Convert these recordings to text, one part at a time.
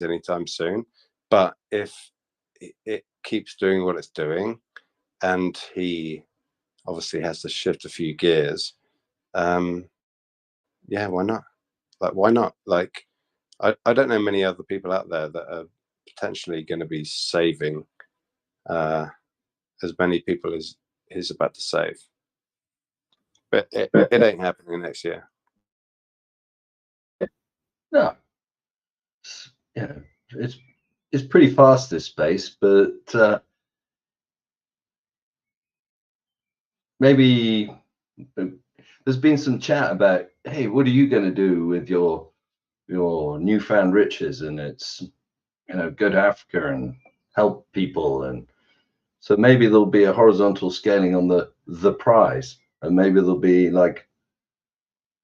anytime soon. But if it keeps doing what it's doing, and he obviously has to shift a few gears, yeah, why not? Like, why not? Like, I don't know many other people out there that are potentially going to be saving as many people as he's about to save. But it ain't happening next year. No. Yeah, it's pretty fast, this space, but maybe there's been some chat about, hey, what are you going to do with your newfound riches? And it's, go to Africa and help people. And so maybe there'll be a horizontal scaling on the prize, and maybe there'll be like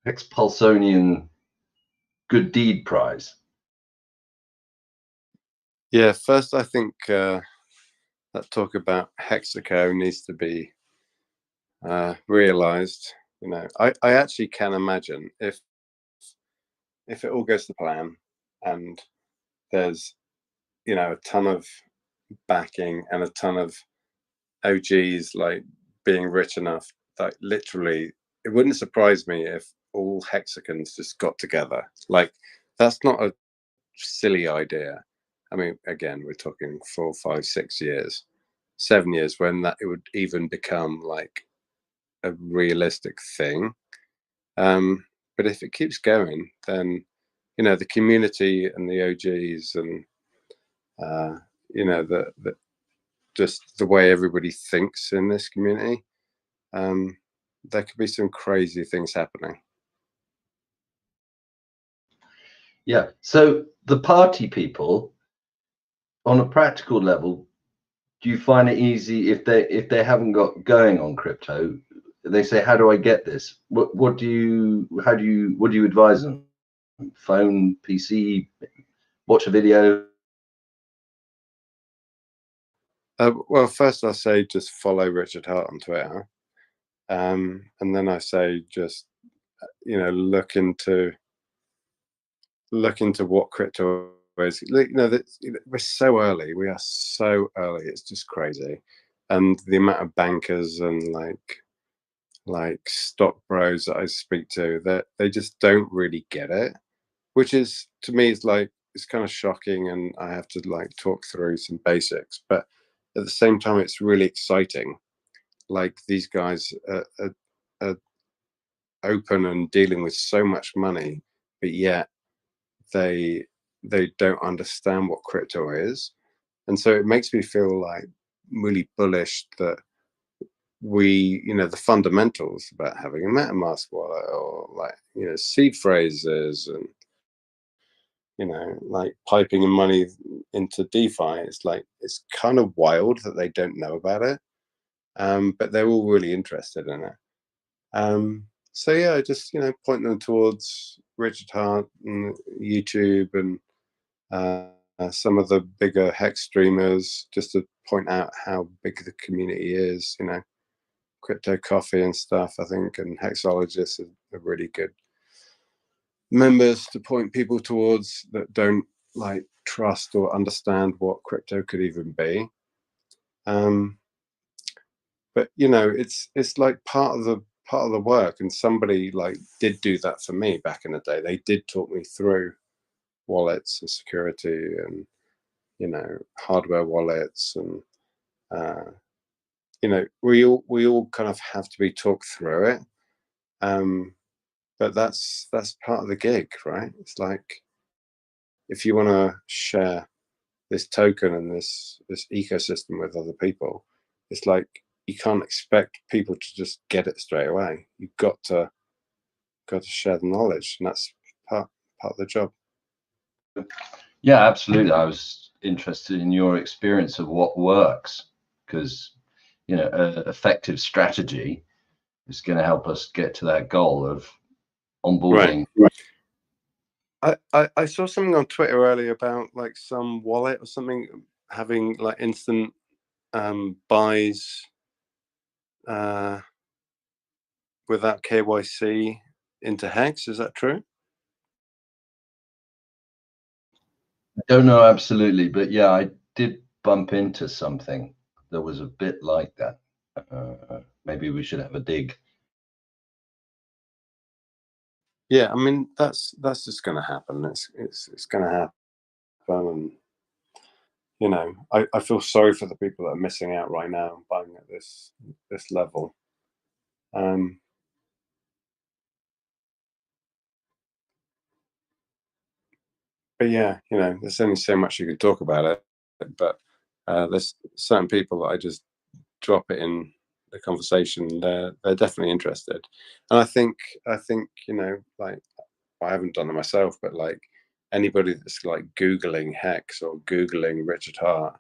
Pulsonian good deed prize. Yeah, first I think that talk about Hexaco needs to be realized. I actually can imagine if it all goes to plan and there's a ton of backing and a ton of OGs like being rich enough that literally it wouldn't surprise me if all hexagons just got together. Like, that's not a silly idea. I mean, again, we're talking 4, 5, 6 years, 7 years when that it would even become like a realistic thing. But if it keeps going, then the community and the OGs and the just the way everybody thinks in this community, there could be some crazy things happening. Yeah. So the party people, on a practical level, do you find it easy if they haven't got going on crypto? They say, how do I get this? What do you advise them? Phone, PC, watch a video? Well, first I say just follow Richard Hart on Twitter, and then I say just look into what crypto is. We're so early. We are so early. It's just crazy, and the amount of bankers and like stock bros that I speak to, that they just don't really get it, which is, to me, it's kind of shocking, and I have to like talk through some basics. But at the same time, it's really exciting. Like, these guys are open and dealing with so much money, but yet they don't understand what crypto is, and so it makes me feel like really bullish that the fundamentals about having a MetaMask wallet, or like seed phrases, and like piping in money into DeFi. It's kind of wild that they don't know about it, but they're all really interested in it. So yeah, just point them towards Richard Hart and YouTube and some of the bigger hex streamers, just to point out how big the community is. Crypto Coffee and stuff, I think, and Hexologists are really good members to point people towards that don't like trust or understand what crypto could even be. But it's like part of the work, and somebody like did do that for me back in the day. They did talk me through wallets and security and hardware wallets, and we all kind of have to be talked through it. But that's part of the gig, right? It's like, if you want to share this token and this ecosystem with other people, it's like you can't expect people to just get it straight away. You've got to share the knowledge, and that's part of the job. Yeah, absolutely. I was interested in your experience of what works, because an effective strategy is going to help us get to that goal of onboarding. Right. I saw something on Twitter earlier about like some wallet or something having like instant buys without KYC into Hex. Is that true? I don't know absolutely, but yeah, I did bump into something that was a bit like that. Maybe we should have a dig. Yeah, I mean that's just going to happen. It's going to happen, and I feel sorry for the people that are missing out right now and buying at this level. Um, but yeah, there's only so much you could talk about it. But there's certain people that I just drop it in the conversation. They're definitely interested, and I think like I haven't done it myself, but like anybody that's like Googling Hex or Googling Richard Hart,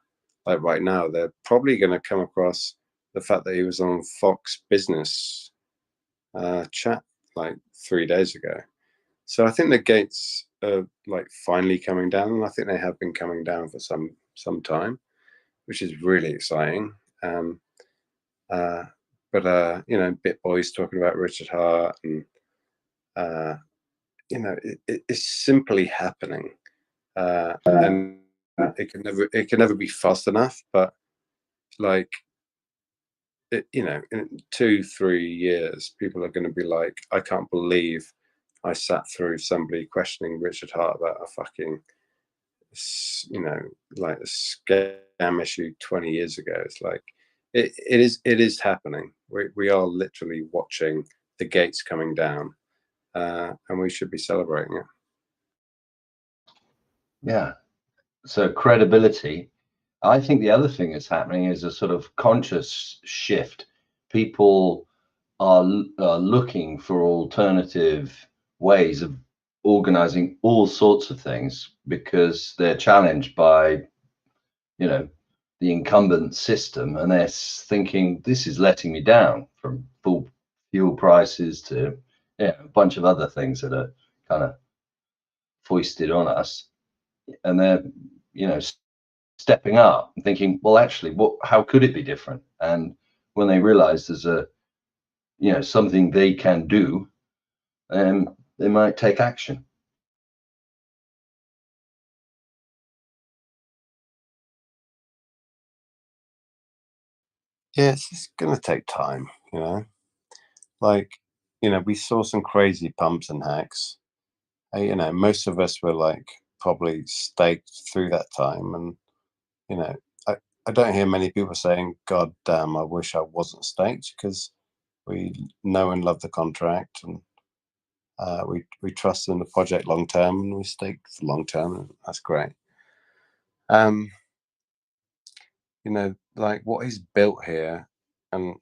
like right now, they're probably going to come across the fact that he was on Fox Business chat like 3 days ago. So I think the gates are like finally coming down, and I think they have been coming down for some time, which is really exciting. Um, uh, but BitBoy's talking about Richard Hart, and uh, it's simply happening. And it can never be fast enough. But like in 2-3 years, people are going to be like, I can't believe I sat through somebody questioning Richard Hart about a fucking like a scam issue 20 years ago. It's like it is happening. We are literally watching the gates coming down, and we should be celebrating it. Yeah. So credibility. I think the other thing that's happening is a sort of conscious shift. People are looking for alternative ways of organizing all sorts of things because they're challenged by, the incumbent system, and they're thinking this is letting me down, from full fuel prices to a bunch of other things that are kind of foisted on us, and they're you know stepping up and thinking, well, actually, how could it be different? And when they realize there's something they can do, they might take action. Yeah, it's just gonna take time. Like we saw some crazy pumps and hacks. Most of us were like probably staked through that time, and you know, I I don't hear many people saying, "God damn, I wish I wasn't staked," because we know and love the contract, and we trust in the project long term, and we stake for long term, and that's great. Um, like what he's built here, and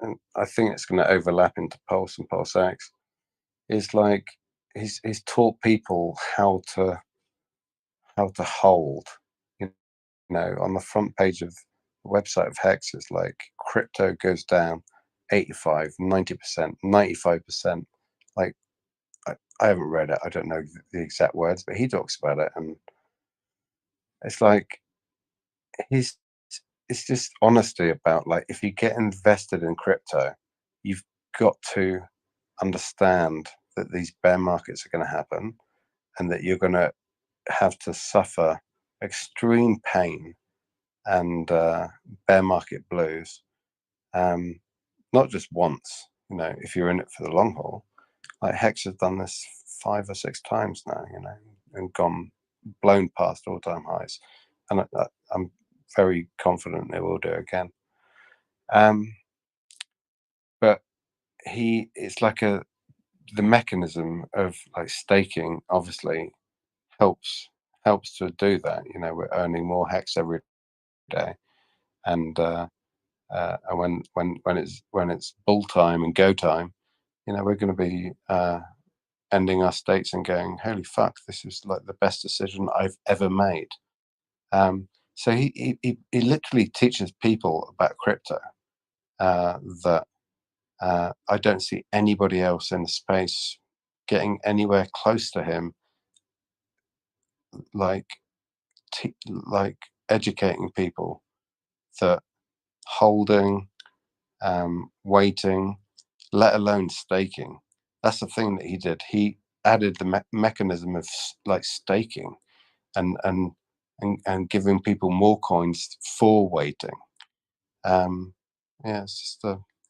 and I think it's going to overlap into Pulse and PulseX. Is like he's taught people how to hold. You on the front page of the website of Hex, it's like crypto goes down 85, 90%, 95%. Like I haven't read it. I don't know the exact words, but he talks about it, and it's like he's it's just honesty about like if you get invested in crypto, you've got to understand that these bear markets are going to happen, and that you're going to have to suffer extreme pain and bear market blues, um, not just once. If you're in it for the long haul, like Hex has done this 5 or 6 times now, and gone blown past all-time highs, and I'm very confident they will do it again. But it's like the mechanism of like staking obviously helps to do that. We're earning more Hex every day, and when it's bull time and go time, we're going to be ending our states and going, holy fuck, this is like the best decision I've ever made. So he literally teaches people about crypto that I don't see anybody else in the space getting anywhere close to him, like like educating people that holding, waiting, let alone staking. That's the thing that he did. He added the mechanism of like staking, and giving people more coins for waiting. Yeah, it's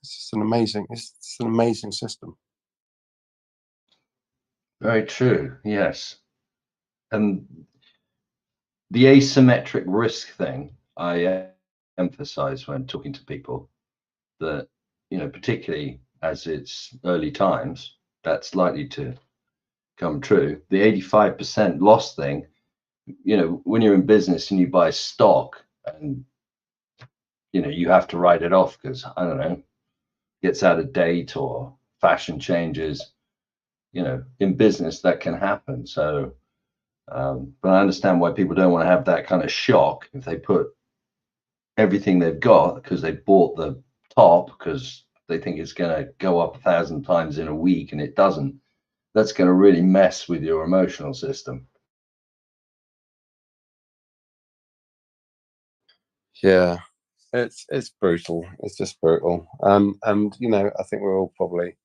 just an amazing system. Very true. Yes. And the asymmetric risk thing, I emphasize when talking to people that, particularly as it's early times, that's likely to come true. The 85% loss thing, when you're in business and you buy stock and, you have to write it off because, I don't know, gets out of date or fashion changes, in business that can happen. So, but I understand why people don't want to have that kind of shock if they put everything they've got because they bought the top because they think it's going to go up 1,000 times in a week and it doesn't. That's going to really mess with your emotional system. Yeah, it's brutal. It's just brutal. And I think we're all probably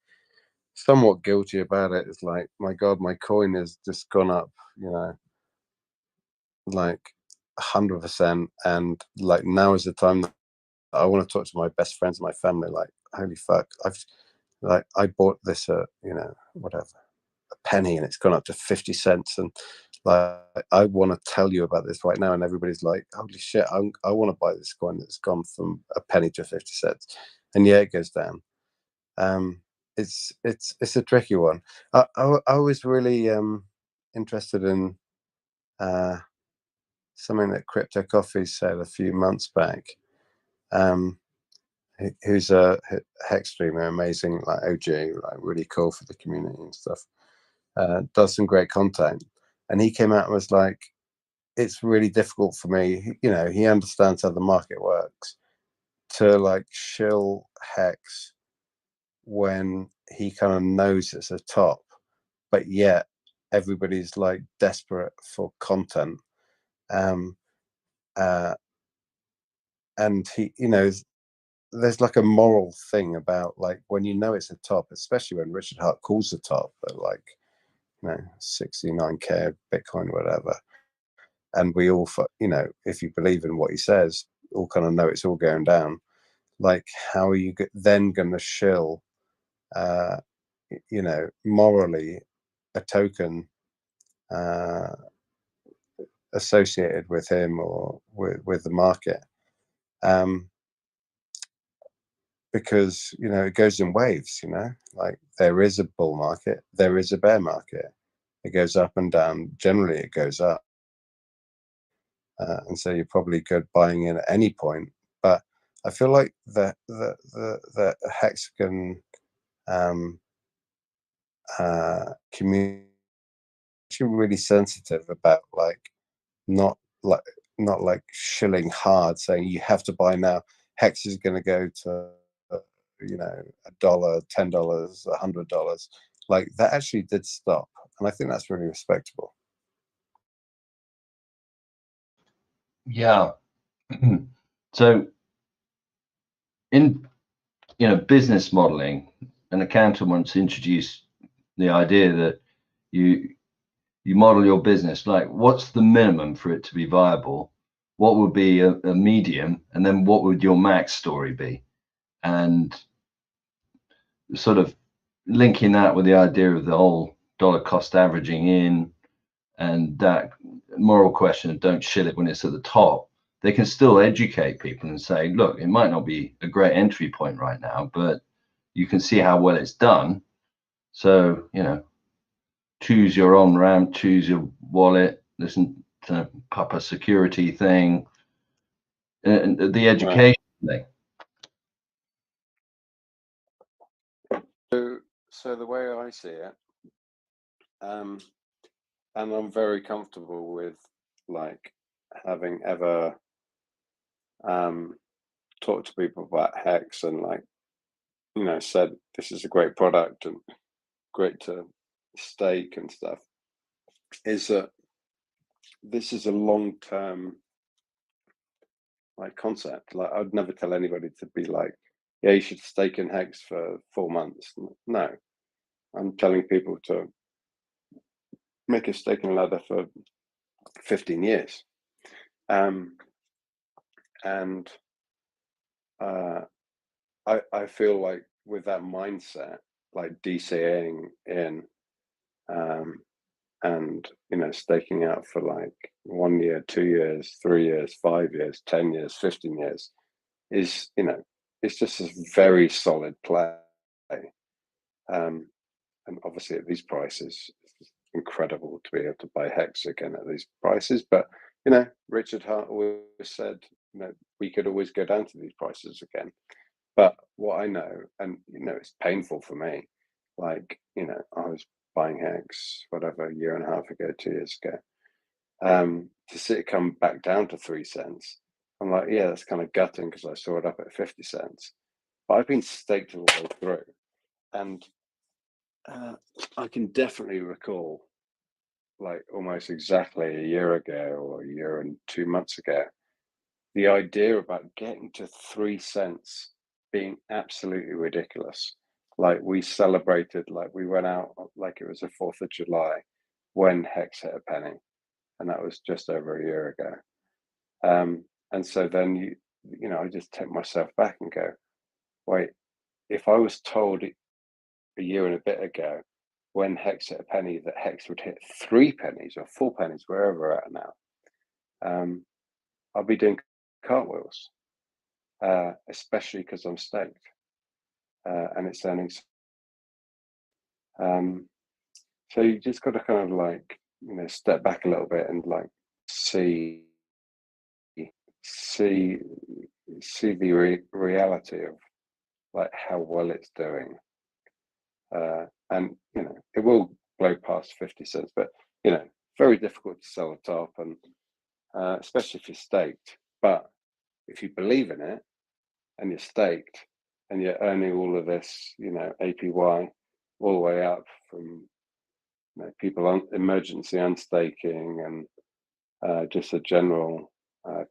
somewhat guilty about it. It's like, my God, my coin has just gone up, like 100%, and like now is the time that I want to talk to my best friends and my family. Like, holy fuck, I bought this at whatever, a penny, and it's gone up to 50 cents, and like I want to tell you about this right now. And everybody's like, holy shit, I want to buy this coin that's gone from a penny to 50 cents, and yeah, it goes down. It's a tricky one. I was really interested in something that Crypto Coffee said a few months back. Who's a hex streamer, amazing, like OG, like really cool for the community and stuff. Does some great content, and he came out and was like, it's really difficult for me. He understands how the market works, to like shill hex when he kind of knows it's a top, but yet everybody's like desperate for content. And he, there's like a moral thing about like when it's a top, especially when Richard Hart calls the top at like 69k Bitcoin, whatever, and we all, if you believe in what he says, all kind of know it's all going down. Like, how are you then going to shill, morally, a token associated with him or with the market? Because it goes in waves. Like, there is a bull market, there is a bear market. It goes up and down. Generally it goes up, and so you're probably good buying in at any point. But I feel like the hexagon community really sensitive about like not like shilling hard, saying you have to buy now. Hex is going to go to $1, $10, $100. Like, that actually did stop, and I think that's really respectable. Yeah. So in business modeling, an accountant once introduced the idea that you model your business like, what's the minimum for it to be viable, what would be a medium, and then what would your max story be, and sort of linking that with the idea of the whole dollar cost averaging in, and that moral question of don't shill it when it's at the top. They can still educate people and say, look, it might not be a great entry point right now, but you can see how well it's done. So, choose your on ramp, choose your wallet, listen to Papa security thing, and the education thing. So the way I see it, and I'm very comfortable with like having ever talked to people about Hex and like said this is a great product and great to stake and stuff, is that this is a long-term like concept. Like, I'd never tell anybody to be like, yeah, you should stake in Hex for 4 months. No, I'm telling people to make a staking ladder for 15 years. And I feel like with that mindset, like DCAing in, and staking out for like 1 year, 2 years, 3 years, 5 years, 10 years, 15 years is it's just a very solid play. And obviously at these prices, it's incredible to be able to buy Hex again at these prices. But Richard Hart always said, we could always go down to these prices again. But what I know, and it's painful for me, like I was buying Hex whatever a year and a half ago, 2 years ago, to see it come back down to 3 cents. I'm like, yeah, that's kind of gutting because I saw it up at 50 cents. But I've been staked all the way through, and I can definitely recall, like almost exactly a year ago or a year and 2 months ago, the idea about getting to 3 cents being absolutely ridiculous. Like we celebrated, like we went out like it was the 4th of July when Hex hit a penny, and that was just over a year ago. And so then I just take myself back and go, wait, if I was told a year and a bit ago when Hex hit a penny that Hex would hit 3 pennies or 4 pennies, wherever we're at now, I'll be doing cartwheels, especially because I'm staked, and it's earning. So you just got to kind of like step back a little bit and like see the reality of like how well it's doing, and it will blow past 50 cents, but very difficult to sell the top, and especially if you're staked. But if you believe in it and you're staked and you're earning all of this APY all the way up from people on emergency unstaking and just a general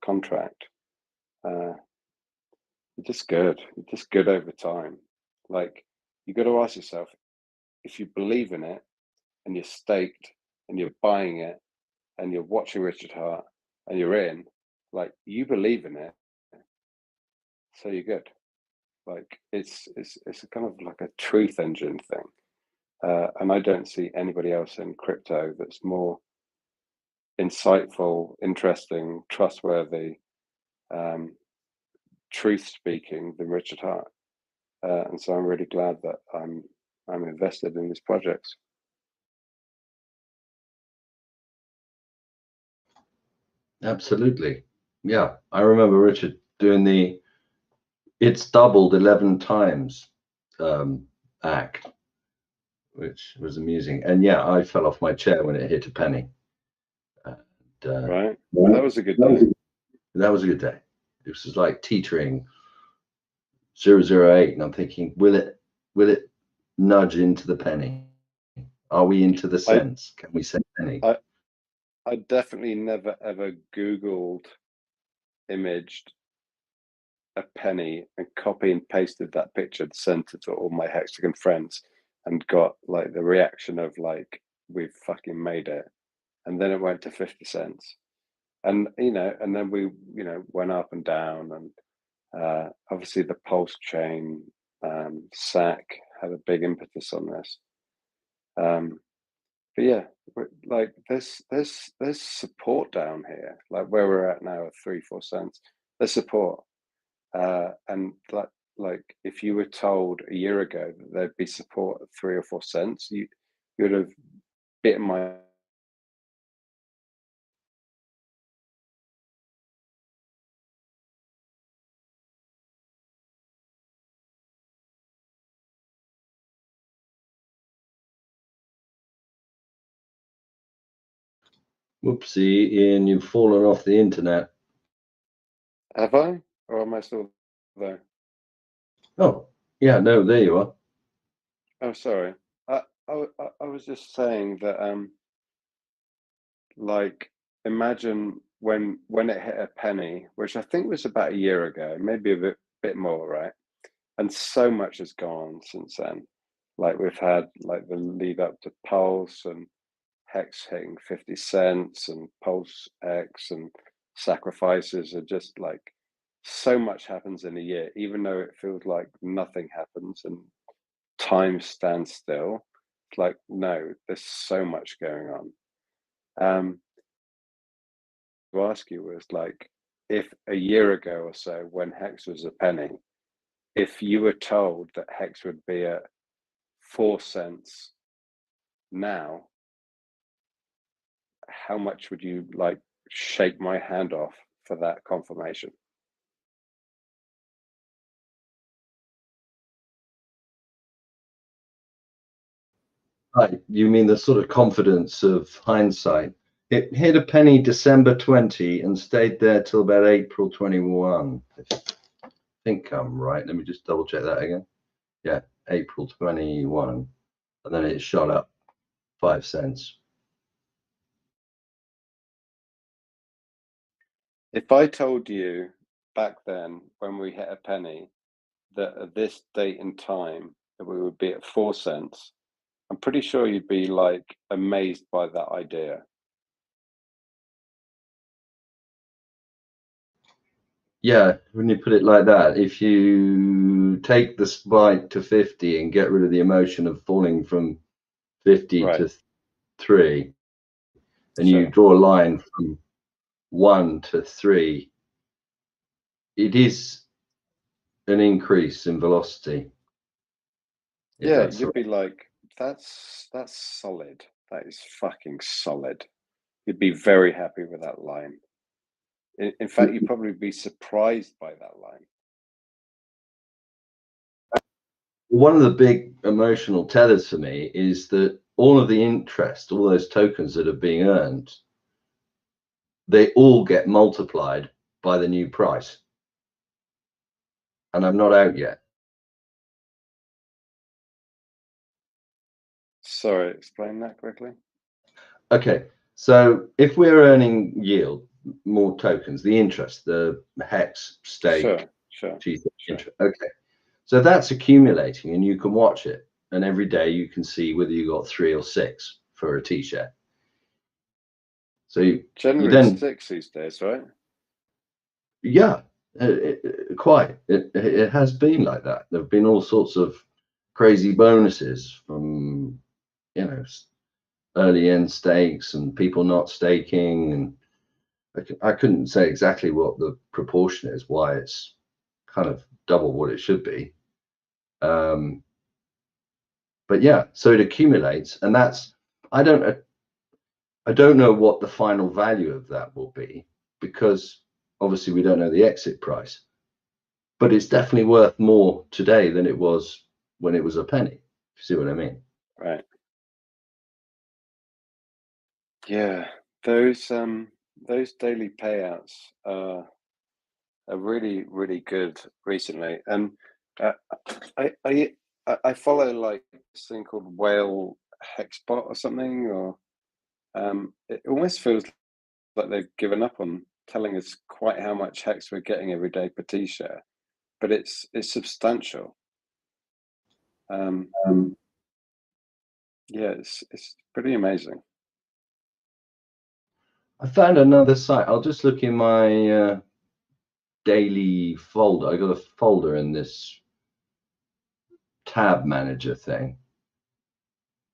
contract, you're just good. You're just good over time. Like you got to ask yourself, if you believe in it and you're staked and you're buying it and you're watching Richard Hart and you're in, like you believe in it, so you're good. Like it's a kind of like a truth engine thing, and I don't see anybody else in crypto that's more insightful, interesting, trustworthy, truth speaking than Richard Hart. And so I'm really glad that I'm invested in these projects. Absolutely. Yeah. I remember Richard doing it's doubled 11 times act, which was amusing. And yeah, I fell off my chair when it hit a penny. And, right. Well, that was a good day. That was a good day. It was like teetering 008, and I'm thinking, will it nudge into the penny? Are we into the cents? Can we say penny? I definitely never ever Googled, imaged a penny and copy and pasted that picture and sent it to all my hexagon friends and got like the reaction of like, we've fucking made it. And then it went to 50 cents. And and then we went up and down, and obviously the Pulsechain SAC had a big impetus on this. But yeah, like there's support down here, like where we're at now at 3-4 cents. There's support, and like if you were told a year ago that there'd be support at 3 or 4 cents, you would have bitten my. Whoopsie, Ian, you've fallen off the internet. Have I, or am I still there? Oh, yeah, no, there you are. Oh, sorry. I was just saying that like imagine when it hit a penny, which I think was about a year ago, maybe a bit more, right? And so much has gone since then. Like we've had like the lead up to Pulse and Hex hitting 50 cents and PulseX and sacrifices are just like so much happens in a year, even though it feels like nothing happens and time stands still. It's like, no, there's so much going on. To ask you was like, if a year ago or so, when Hex was a penny, if you were told that Hex would be at 4 cents now, how much would you like shake my hand off for that confirmation? Right. You mean the sort of confidence of hindsight? It hit a penny December 20 and stayed there till about April 21. I think I'm right. Let me just double check that again. Yeah, April 21. And then it shot up 5 cents. If I told you back then when we hit a penny that at this date and time that we would be at 4 cents, I'm pretty sure you'd be like amazed by that idea. Yeah, when you put it like that, if you take the spike to 50 and get rid of the emotion of falling from 50 Right. to 3, and Sure. you draw a line from 1 to 3, it is an increase in velocity. Yeah, you'd be like, that's solid. That is fucking solid. You'd be very happy with that line. In fact, you'd probably be surprised by that line. One of the big emotional tellers for me is that all of the interest, all those tokens that are being earned, they all get multiplied by the new price. And I'm not out yet. Sorry, explain that quickly. Okay, so if we're earning yield, more tokens, the interest, the HEX, stake, Sure. interest. Okay, so that's accumulating and you can watch it. And every day you can see whether you got 3 or 6 for a T-share. So you Generally then, 6 these days, right? yeah, quite. It has been like that. There have been all sorts of crazy bonuses from, you know, early end stakes and people not staking, and I couldn't say exactly what the proportion is, why it's kind of double what it should be. But yeah, so it accumulates, and that's, I don't know what the final value of that will be, because obviously we don't know the exit price, but it's definitely worth more today than it was when it was a penny. You see what I mean? Right. Yeah, those daily payouts are really, really good recently. And uh, I follow like this thing called Whale Hexbot or something, or it almost feels like they've given up on telling us quite how much hex we're getting every day per T-share, but it's substantial. Yeah, it's pretty amazing. I found another site. I'll just look in my daily folder. I got a folder in this tab manager thing.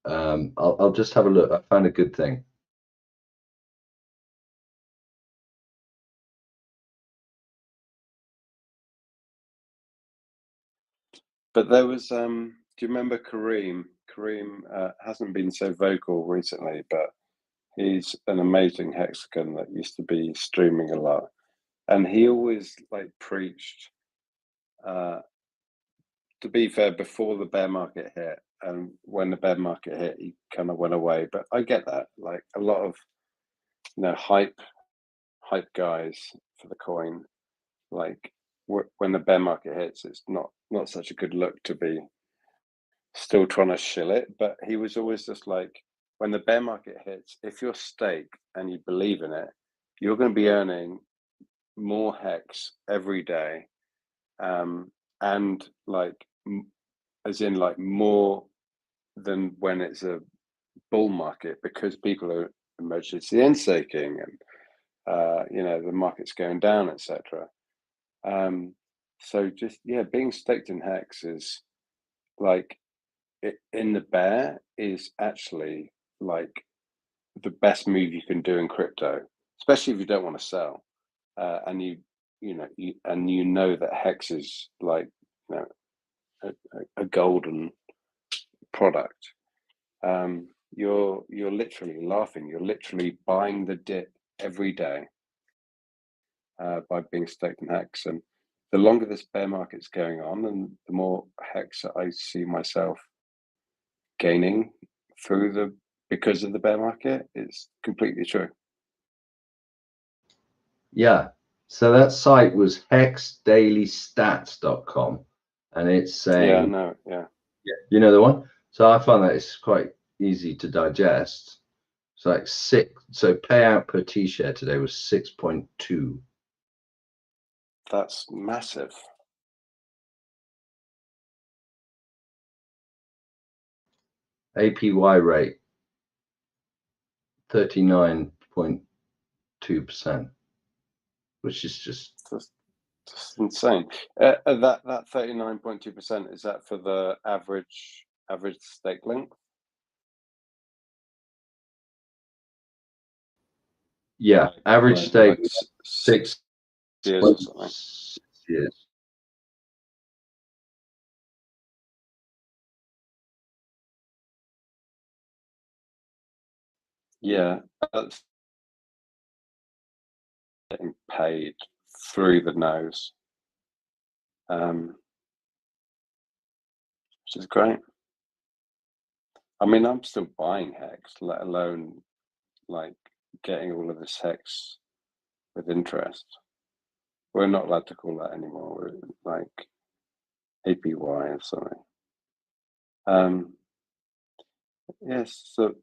I'll just have a look. I found a good thing. But there was, do you remember Kareem? Kareem hasn't been so vocal recently, but he's an amazing hexagon that used to be streaming a lot, and he always like preached. To be fair, before the bear market hit, and when the bear market hit, he kind of went away. But I get that. Like a lot of hype guys for the coin. Like when the bear market hits, it's not such a good look to be still trying to shill it. But he was always just like, when the bear market hits, if you're staked and you believe in it, you're going to be earning more hex every day, and like as in like more than when it's a bull market because people are emergency end staking and you know, the market's going down, etc. So just being staked in Hex is like in the bear is actually like the best move you can do in crypto, especially if you don't want to sell, and you know that Hex is like, you know, a golden product. You're literally laughing. You're literally buying the dip every day by being staked in Hex. And the longer this bear market's going on, and the more Hex I see myself gaining because of the bear market, it's completely true. Yeah. So that site was hexdailystats.com, and it's saying, you know the one. So I find that it's quite easy to digest. It's like so payout per T-share today was 6.2. That's massive. APY rate 39.2%, which is just insane. That 39.2%, is that for the average stake length? Yeah, average stake like 6 years or something. 6 years. Yeah, that's getting paid through the nose, which is great. I mean, I'm still buying Hex, let alone like getting all of this Hex with interest. We're not allowed to call that anymore. We're like APY or something. Yes, so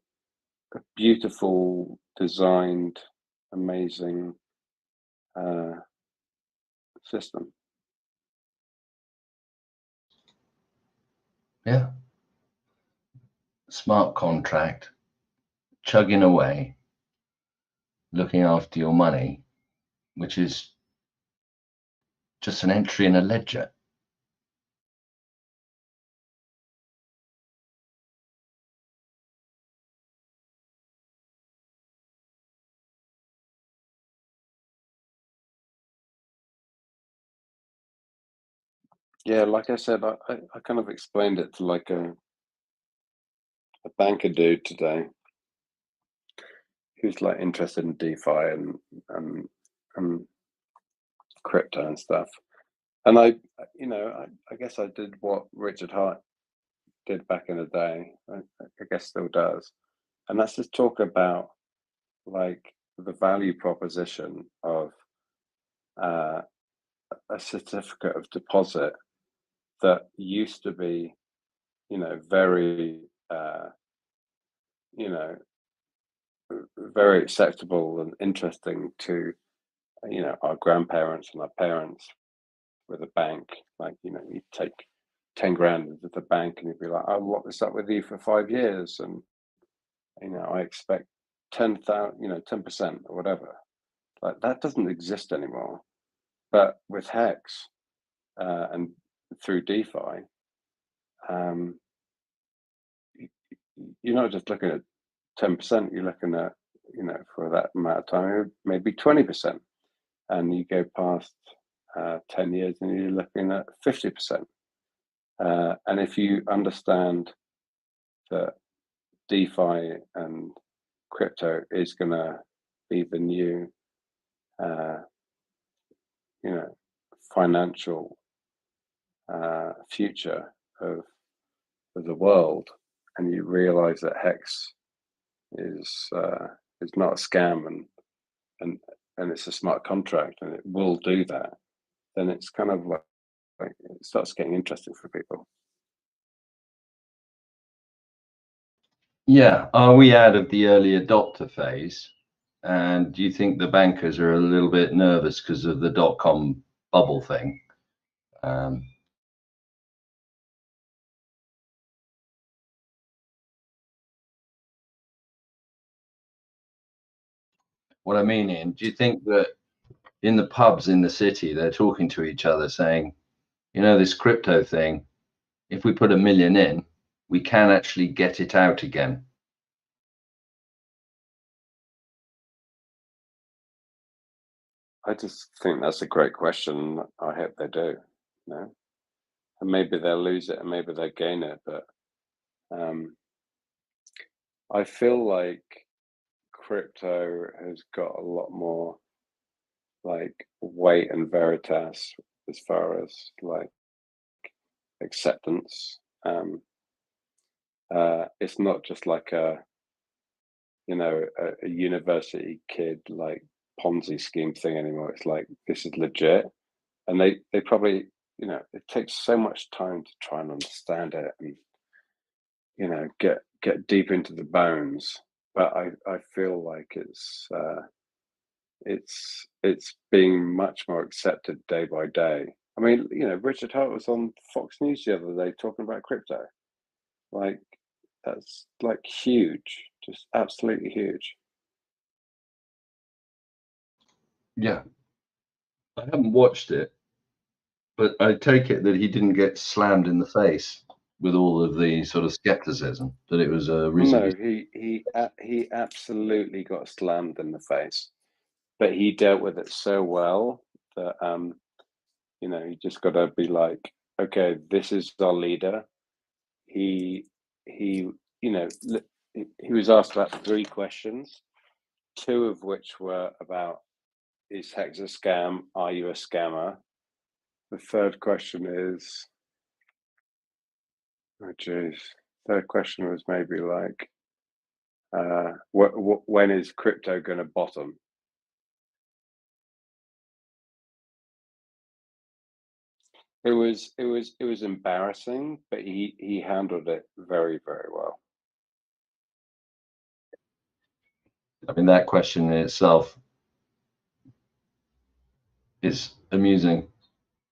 a beautiful, designed, amazing system. Yeah. Smart contract, chugging away, looking after your money, which is just an entry in a ledger. Yeah, like I said, I kind of explained it to like a banker dude today who's like interested in DeFi and, and crypto and stuff. And I guess I did what Richard Hart did back in the day. I guess still does, and that's just talk about like the value proposition of a certificate of deposit that used to be, very, very acceptable and interesting to, our grandparents and our parents with a bank. Like, you take 10 grand into the bank and you'd be like, I'll lock this up with you for 5 years. And, I expect 10,000, 10% or whatever. Like that doesn't exist anymore. But with Hex and through DeFi, um, you're not just looking at 10%, you're looking at, for that amount of time, maybe 20%. And you go past 10 years and you're looking at 50%. And if you understand that DeFi and crypto is going to be the new, financial future of the world, and you realize that Hex is not a scam and it's a smart contract and it will do that, then it's kind of like it starts getting interesting for people. Yeah. Are we out of the early adopter phase? And do you think the bankers are a little bit nervous because of the dot-com bubble thing? what I mean, Ian, do you think that in the pubs in the city, they're talking to each other saying, you know, this crypto thing, if we put $1 million in, we can actually get it out again? I just think that's a great question. I hope they do. You know, and maybe they'll lose it, and maybe they'll gain it. But I feel like crypto has got a lot more like weight and veritas as far as like acceptance. It's not just like a university kid like Ponzi scheme thing anymore. It's like this is legit, and they probably it takes so much time to try and understand it and get deep into the bones. But I feel like it's being much more accepted day by day. I mean, Richard Hart was on Fox News the other day talking about crypto. Like, that's like huge, just absolutely huge. Yeah, I haven't watched it, but I take it that he didn't get slammed in the face with all of the sort of skepticism, that it was a reasonably... No, he absolutely got slammed in the face, but he dealt with it so well that you just got to be like, okay, this is our leader. He he was asked about 3 questions, 2 of which were about, is Hex a scam? Are you a scammer? The third question is, oh geez, third question was maybe like, when is crypto going to bottom? It was embarrassing, but he handled it very, very well. I mean, that question in itself is amusing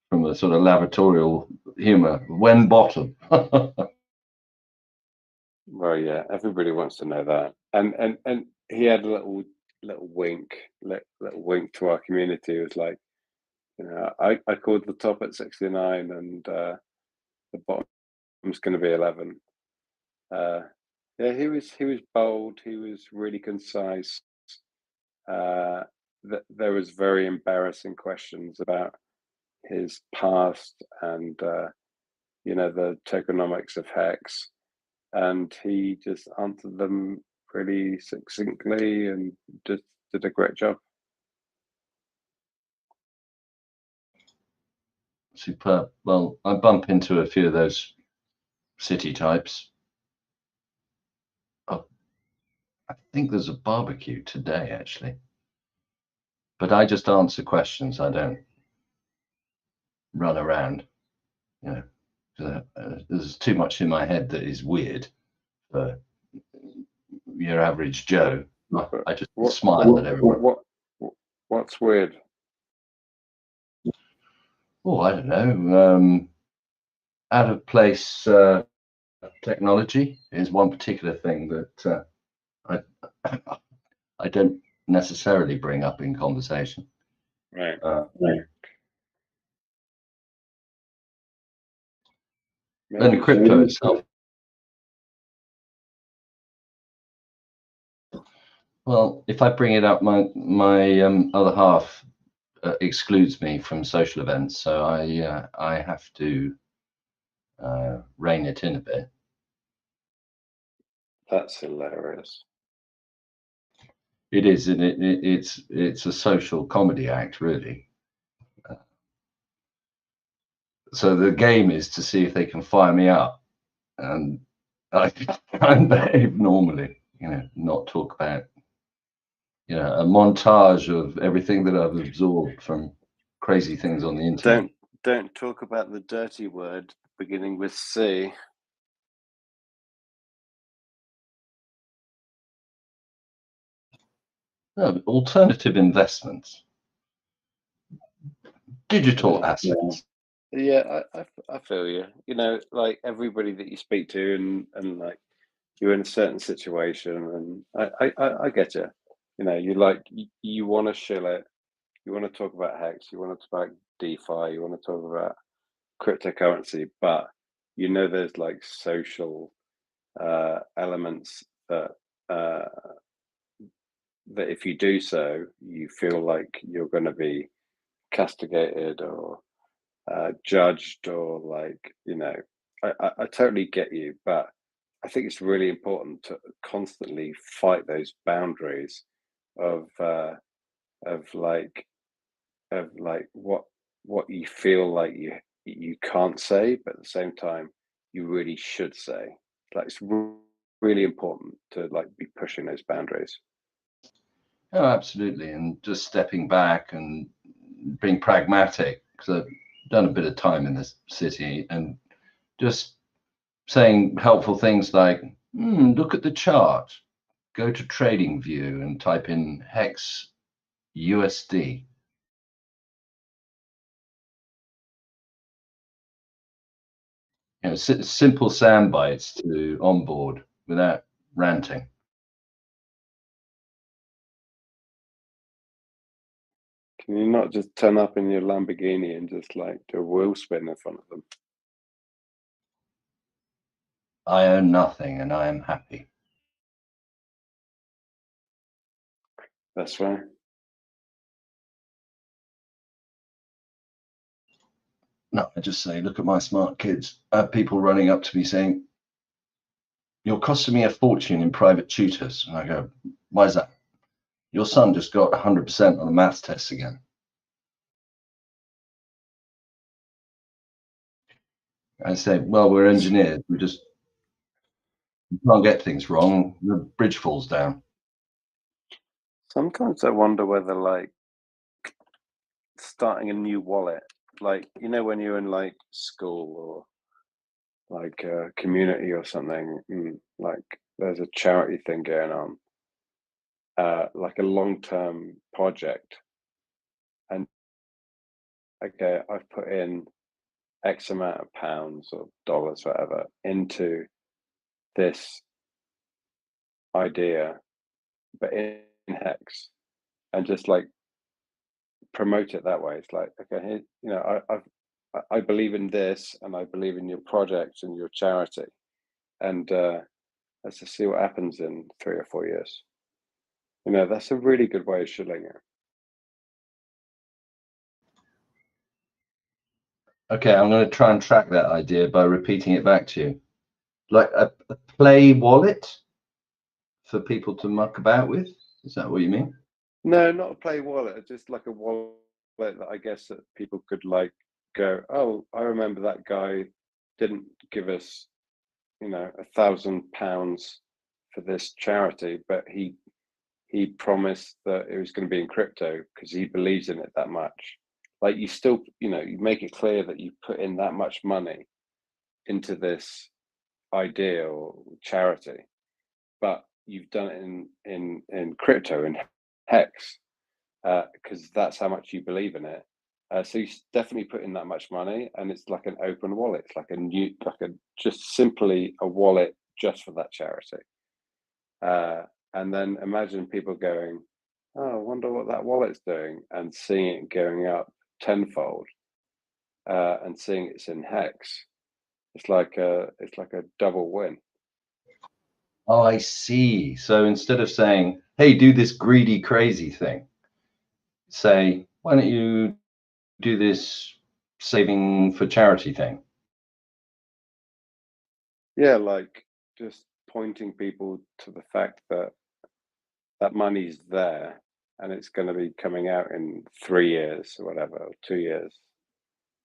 from a sort of laboratorial humor. When bottom? Well, yeah, everybody wants to know that, and he had a little wink, little wink to our community. It was like, I called the top at 69, and the bottom's going to be 11. Yeah, he was bold. He was really concise. There was very embarrassing questions about his past and the tokenomics of Hex, and he just answered them pretty succinctly and just did a great job. Superb. Well, I bump into a few of those city types. Oh, I think there's a barbecue today, actually. But I just answer questions. I don't run around. There's too much in my head that is weird for your average Joe. I just smile at everyone. What's weird? Oh, I don't know. Out of place technology is one particular thing that I don't necessarily bring up in conversation. Right. And crypto itself. Well, if I bring it up, my other half excludes me from social events, so I have to rein it in a bit. That's hilarious. It is, and it's a social comedy act, really. So the game is to see if they can fire me up, and I try and behave normally, not talk about, a montage of everything that I've absorbed from crazy things on the internet. Don't talk about the dirty word beginning with C. No, alternative investments, digital assets. Yeah, I feel you. Like everybody that you speak to, and like you're in a certain situation, and I get you. you like you want to shill it, you want to talk about Hex, you want to talk about DeFi, you want to talk about cryptocurrency, but there's like social elements uh, that if you do so, you feel like you're going to be castigated or judged, or like I totally get you, but I think it's really important to constantly fight those boundaries of uh, of like what you feel like you can't say, but at the same time you really should say. Like it's really important to like be pushing those boundaries. Oh, absolutely. And just stepping back and being pragmatic, because I've done a bit of time in this city, and just saying helpful things like, look at the chart, go to Trading View and type in Hex USD. Simple sound bites to onboard without ranting. Can you not just turn up in your Lamborghini and just like do a wheel spin in front of them? I own nothing and I am happy. That's right. No, I just say, look at my smart kids. I have people running up to me saying, you're costing me a fortune in private tutors. And I go, why is that? Your son just got 100% on the maths test again. I say, well, we're engineers. We can't get things wrong. The bridge falls down. Sometimes I wonder whether like starting a new wallet, like when you're in like school or like a community or something, like there's a charity thing going on, like a long-term project, and okay, I've put in X amount of pounds or dollars, whatever, into this idea, but in Hex, and just like promote it that way. It's like, okay, here, I believe in this, and I believe in your project and your charity, and let's just see what happens in 3 or 4 years. That's a really good way of shilling it. Okay, I'm going to try and track that idea by repeating it back to you. Like a play wallet for people to muck about with? Is that what you mean? No, not a play wallet, just like a wallet that I guess that people could like go, oh, I remember that guy didn't give us, £1,000 for this charity, but he promised that it was going to be in crypto because he believes in it that much. Like you still, you make it clear that you put in that much money into this idea or charity, but you've done it in crypto and Hex because that's how much you believe in it. So you definitely put in that much money, and it's like an open wallet. It's like just simply a wallet just for that charity. And then imagine people going, "Oh, I wonder what that wallet's doing," and seeing it going up tenfold, and seeing it's in Hex. It's like a double win. Oh, I see. So instead of saying, hey, do this greedy, crazy thing, say, why don't you do this saving for charity thing? Yeah, like just pointing people to the fact that that money's there and it's going to be coming out in 3 years or whatever, or 2 years.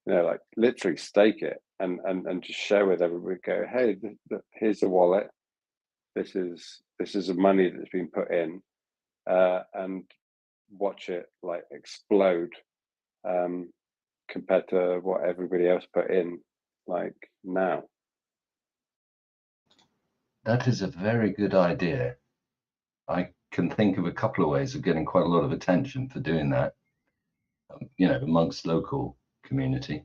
Like literally stake it and just share with everybody. Go, hey, here's the wallet. This is the money that's been put in, and watch it like explode, um, compared to what everybody else put in, like now. That is a very good idea. I can think of a couple of ways of getting quite a lot of attention for doing that, amongst local community.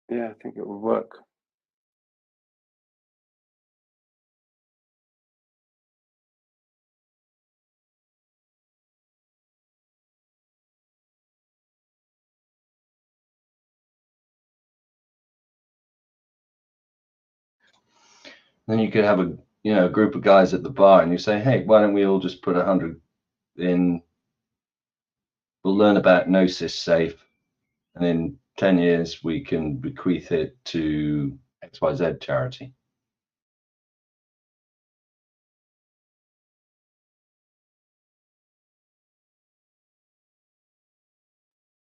Yeah, I think it will work. Then you could have a group of guys at the bar, and you say, hey, why don't we all just put 100 in? We'll learn about Gnosis Safe, and in 10 years we can bequeath it to XYZ charity.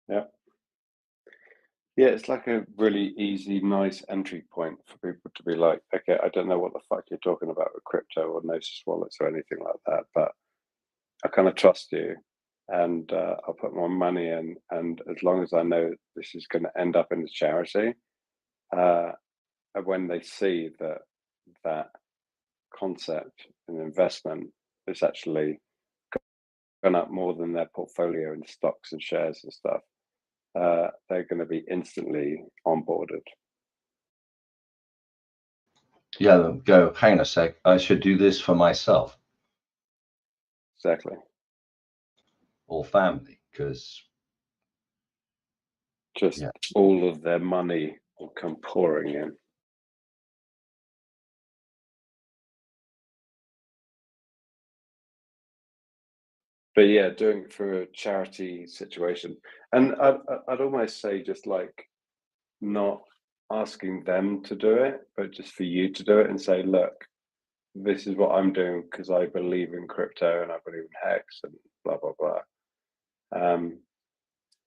Yeah. Yeah, it's like a really easy, nice entry point for people to be like, okay, I don't know what the fuck you're talking about with crypto or Gnosis wallets or anything like that, but I kind of trust you, and I'll put my money in, and as long as I know this is going to end up in the charity, uh, and when they see that concept and investment is actually gone up more than their portfolio in stocks and shares and stuff, they're going to be instantly onboarded. Yeah, they'll go, hang on a sec, I should do this for myself Exactly. or family, because Just all of their money will come pouring in. But yeah, doing it for a charity situation, and I'd almost say just like not asking them to do it, but just for you to do it and say, look, this is what I'm doing because I believe in crypto and I believe in Hex and blah blah blah.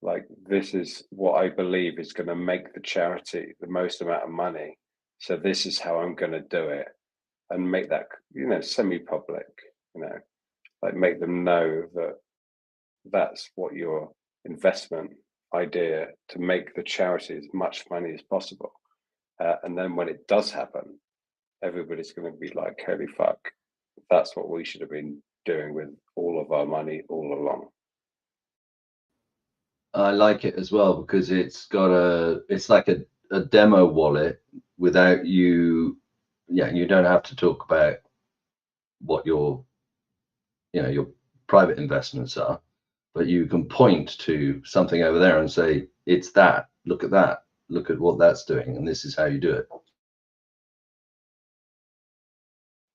Like this is what I believe is going to make the charity the most amount of money. So this is how I'm going to do it, and make that semi-public. Like make them know that that's what your investment idea to make the charity as much money as possible. And then when it does happen, everybody's going to be like, holy fuck, that's what we should have been doing with all of our money all along. I like it as well because it's like a demo wallet without you. Yeah, you don't have to talk about what your private investments are, but you can point to something over there and say, it's that, look at that, look at what that's doing, and this is how you do it.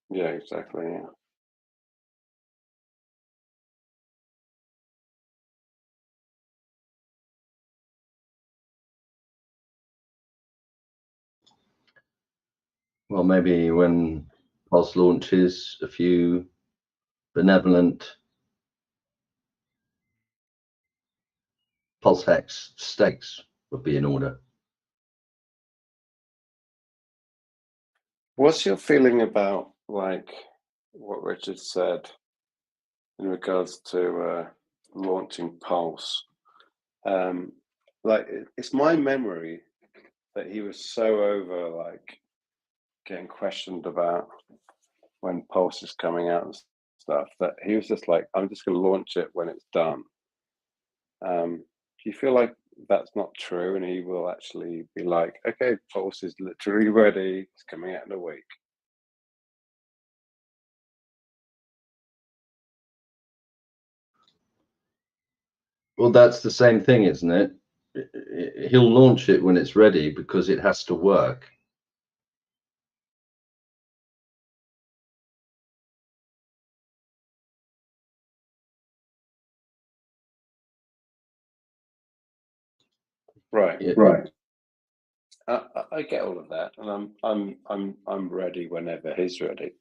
Yeah, exactly. Yeah. Well, maybe when Pulse launches, a few benevolent PulseX stakes would be in order. What's your feeling about like what Richard said in regards to launching Pulse? Like it's my memory that he was so over like getting questioned about when Pulse is coming out and stuff that he was just like, I'm just going to launch it when it's done. Do you feel like that's not true, and he will actually be like, okay, Pulse is literally ready, it's coming out in a week? Well, that's the same thing, isn't it? He'll launch it when it's ready because it has to work. Right. Right. I get all of that, and I'm ready whenever he's ready.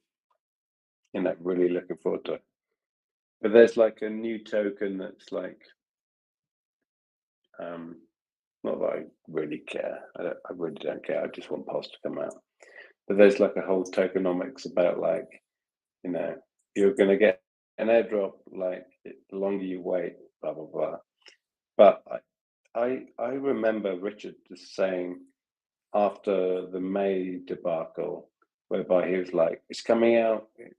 Really looking forward to it. But there's like a new token that's like, not that I really care. I really don't care. I just want Pulse to come out. But there's like a whole tokenomics about like, you're gonna get an airdrop like the longer you wait, blah blah blah. But I remember Richard just saying after the May debacle, whereby he was like, it's coming out in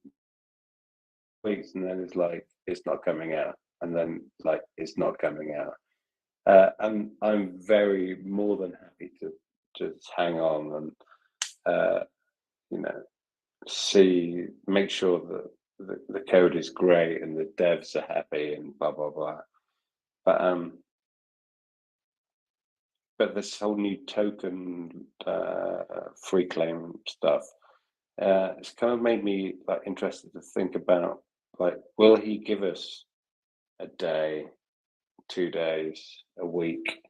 weeks, and then it's like it's not coming out, and then like it's not coming out. And I'm very more than happy to just hang on and make sure that the code is great and the devs are happy and blah blah blah. But this whole new token free claim stuff, it's kind of made me like interested to think about like, will he give us a day, 2 days, a week,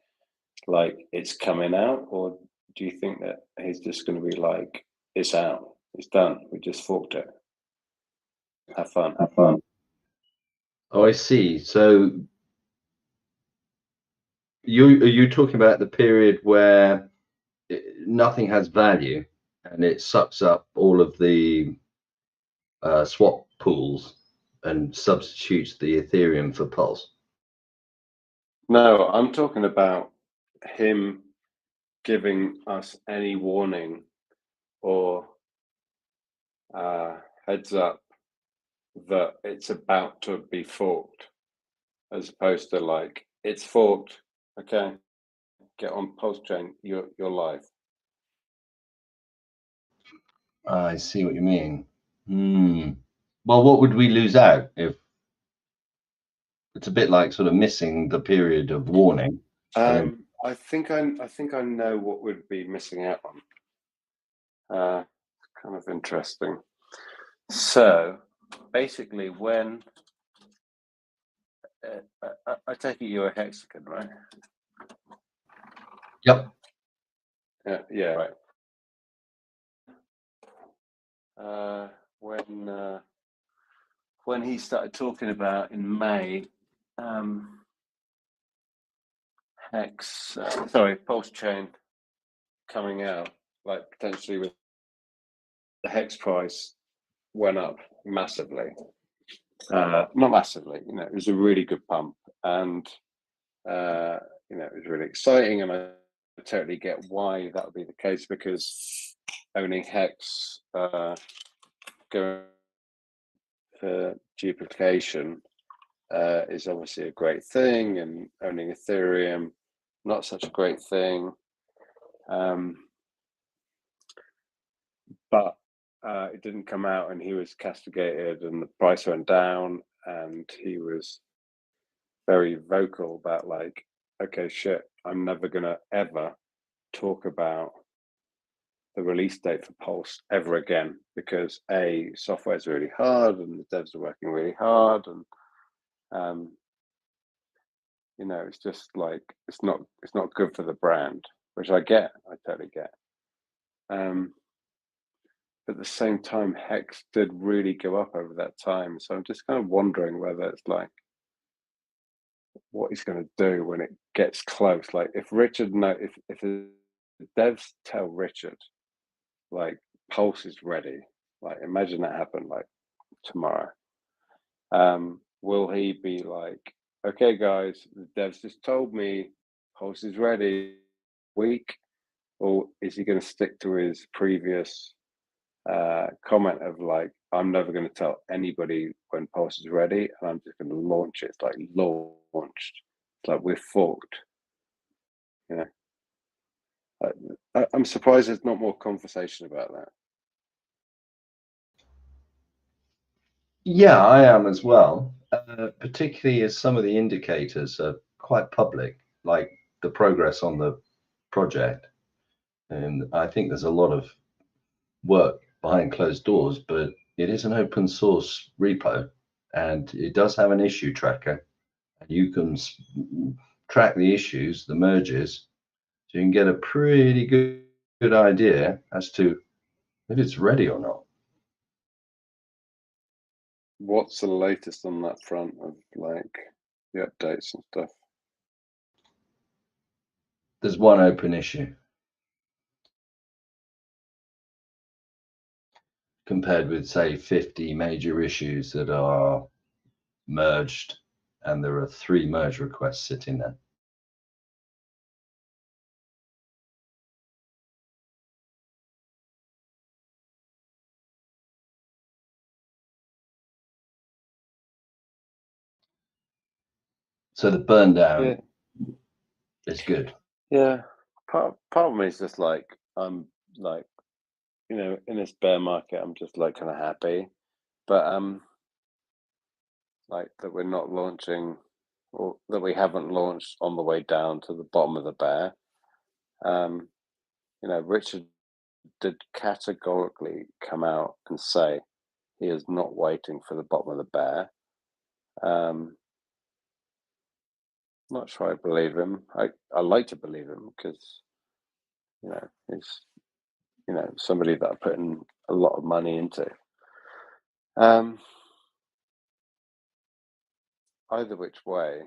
like it's coming out, or do you think that he's just going to be like, it's out, it's done, we just forked it, have fun? Oh, I see. So are you talking about the period where nothing has value and it sucks up all of the swap pools and substitutes the Ethereum for Pulse? No, I'm talking about him giving us any warning or heads up that it's about to be forked, as opposed to like, it's forked, okay, get on Pulsechain, you're live. I see what you mean. Well, what would we lose out if it's a bit like sort of missing the period of warning? I think I know what we'd be missing out on. Kind of interesting. So basically, when I take it you're a hexagon, right? Yep. Yeah, right. When he started talking about in May, Pulsechain coming out, like potentially with the hex price went up massively. Not massively, it was a really good pump, and it was really exciting, and I totally get why that would be the case, because owning hex, going for duplication, is obviously a great thing, and owning Ethereum, not such a great thing. But it didn't come out, and he was castigated, and the price went down, and he was very vocal about like, okay, shit, I'm never gonna ever talk about the release date for Pulse ever again, because software is really hard, and the devs are working really hard, and it's just like, it's not good for the brand, which I totally get. But at the same time, Hex did really go up over that time, so I'm just kind of wondering whether it's like, what he's going to do when it gets close. Like, if the devs tell Richard, like, Pulse is ready, like, imagine that happened like tomorrow, will he be like, okay guys, the devs just told me Pulse is ready, week? Or is he going to stick to his previous comment of like, I'm never going to tell anybody when Pulse is ready, and I'm just going to launch it? It's like launched. It's like, we're forked. I'm surprised there's not more conversation about that. Yeah, I am as well, particularly as some of the indicators are quite public, like the progress on the project. And I think there's a lot of work behind closed doors, but it is an open source repo, and it does have an issue tracker. You can track the issues, the merges, so you can get a pretty good idea as to if it's ready or not. What's the latest on that front of like the updates and stuff? There's one open issue compared with, say, 50 major issues that are merged, and there are 3 merge requests sitting there. So the burn down is good. Yeah. Part of me is just like, I'm like, in this bear market, I'm just like kind of happy, but like that we're not launching, or that we haven't launched on the way down to the bottom of the bear. Richard did categorically come out and say he is not waiting for the bottom of the bear. Not sure I believe him. I like to believe him because he's somebody that I put in a lot of money into. Either which way,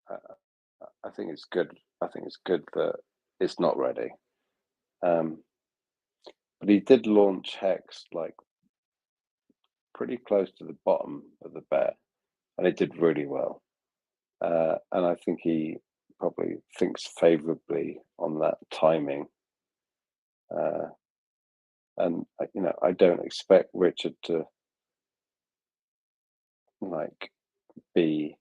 I think it's good. I think it's good that it's not ready. But he did launch Hex like pretty close to the bottom of the bear, and it did really well. And I think he probably thinks favorably on that timing. And I don't expect Richard to like be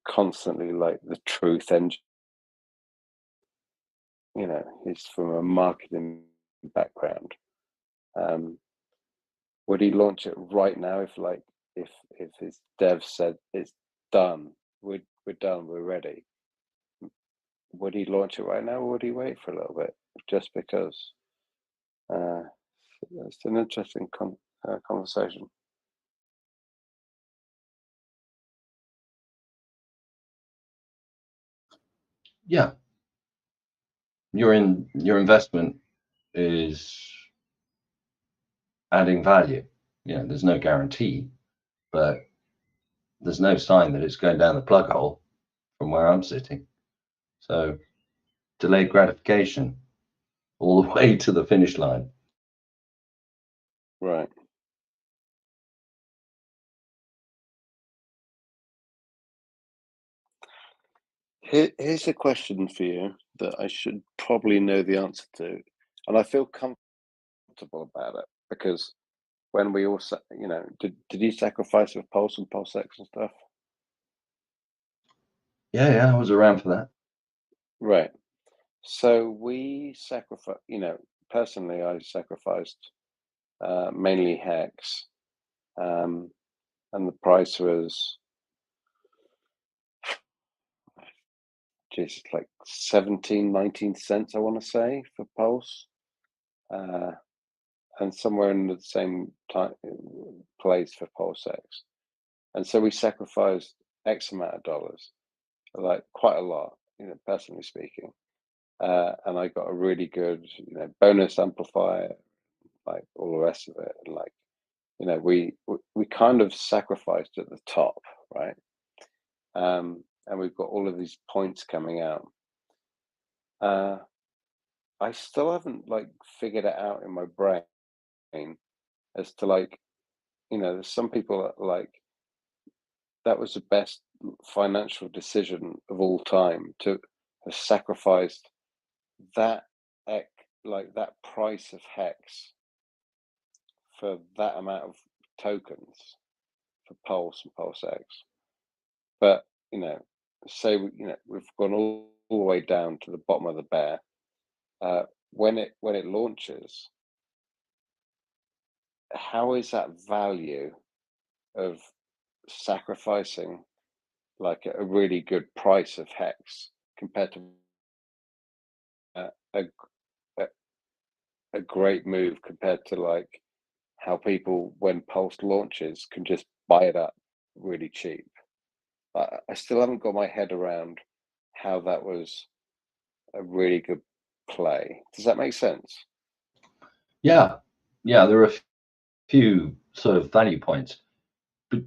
constantly like the truth engine. He's from a marketing background. Would he launch it right now if his dev said it's done, we're done, we're ready? Would he launch it right now, or would he wait for a little bit just because? It's an interesting conversation. Yeah, your investment is adding value. There's no guarantee, but there's no sign that it's going down the plug hole from where I'm sitting. So delayed gratification all the way to the finish line. Right. Here's a question for you that I should probably know the answer to, and I feel comfortable about it because when we all, did you sacrifice with Pulse and PulseX and stuff? Yeah, I was around for that. Right. So we sacrifice. Personally, I sacrificed mainly Hex, and the price was, just like 17, 19 cents, I want to say, for Pulse, and somewhere in the same place for PulseX. And so we sacrificed X amount of dollars, like quite a lot, personally speaking. And I got a really good, bonus amplifier, like all the rest of it. And like, we kind of sacrificed at the top, right? And we've got all of these points coming out. I still haven't like figured it out in my brain as to like, there's some people that like that was the best financial decision of all time to have sacrificed that like that price of Hex for that amount of tokens for Pulse and PulseX. But say we've gone all the way down to the bottom of the bear. When it launches, how is that value of sacrificing like a really good price of Hex compared to a, a, a great move compared to like how people when Pulse launches can just buy it up really cheap? I still haven't got my head around how that was a really good play. Does that make sense? Yeah, there are a few sort of value points, but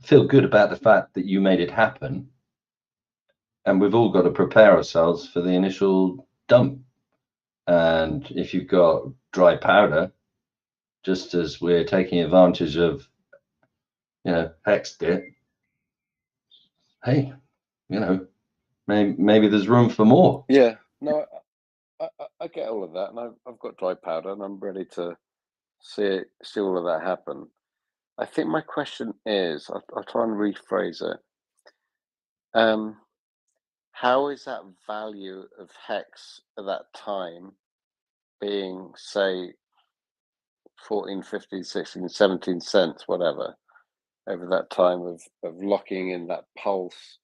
feel good about the fact that you made it happen. And we've all got to prepare ourselves for the initial dump. And if you've got dry powder, just as we're taking advantage of, Hex did, hey, maybe there's room for more. Yeah, no, I get all of that, and I've got dry powder, and I'm ready to see all of that happen. I think my question is, I'll try and rephrase it. How is that value of Hex at that time being, say, 14, 15, 16, 17 cents, whatever, over that time of locking in that Pulse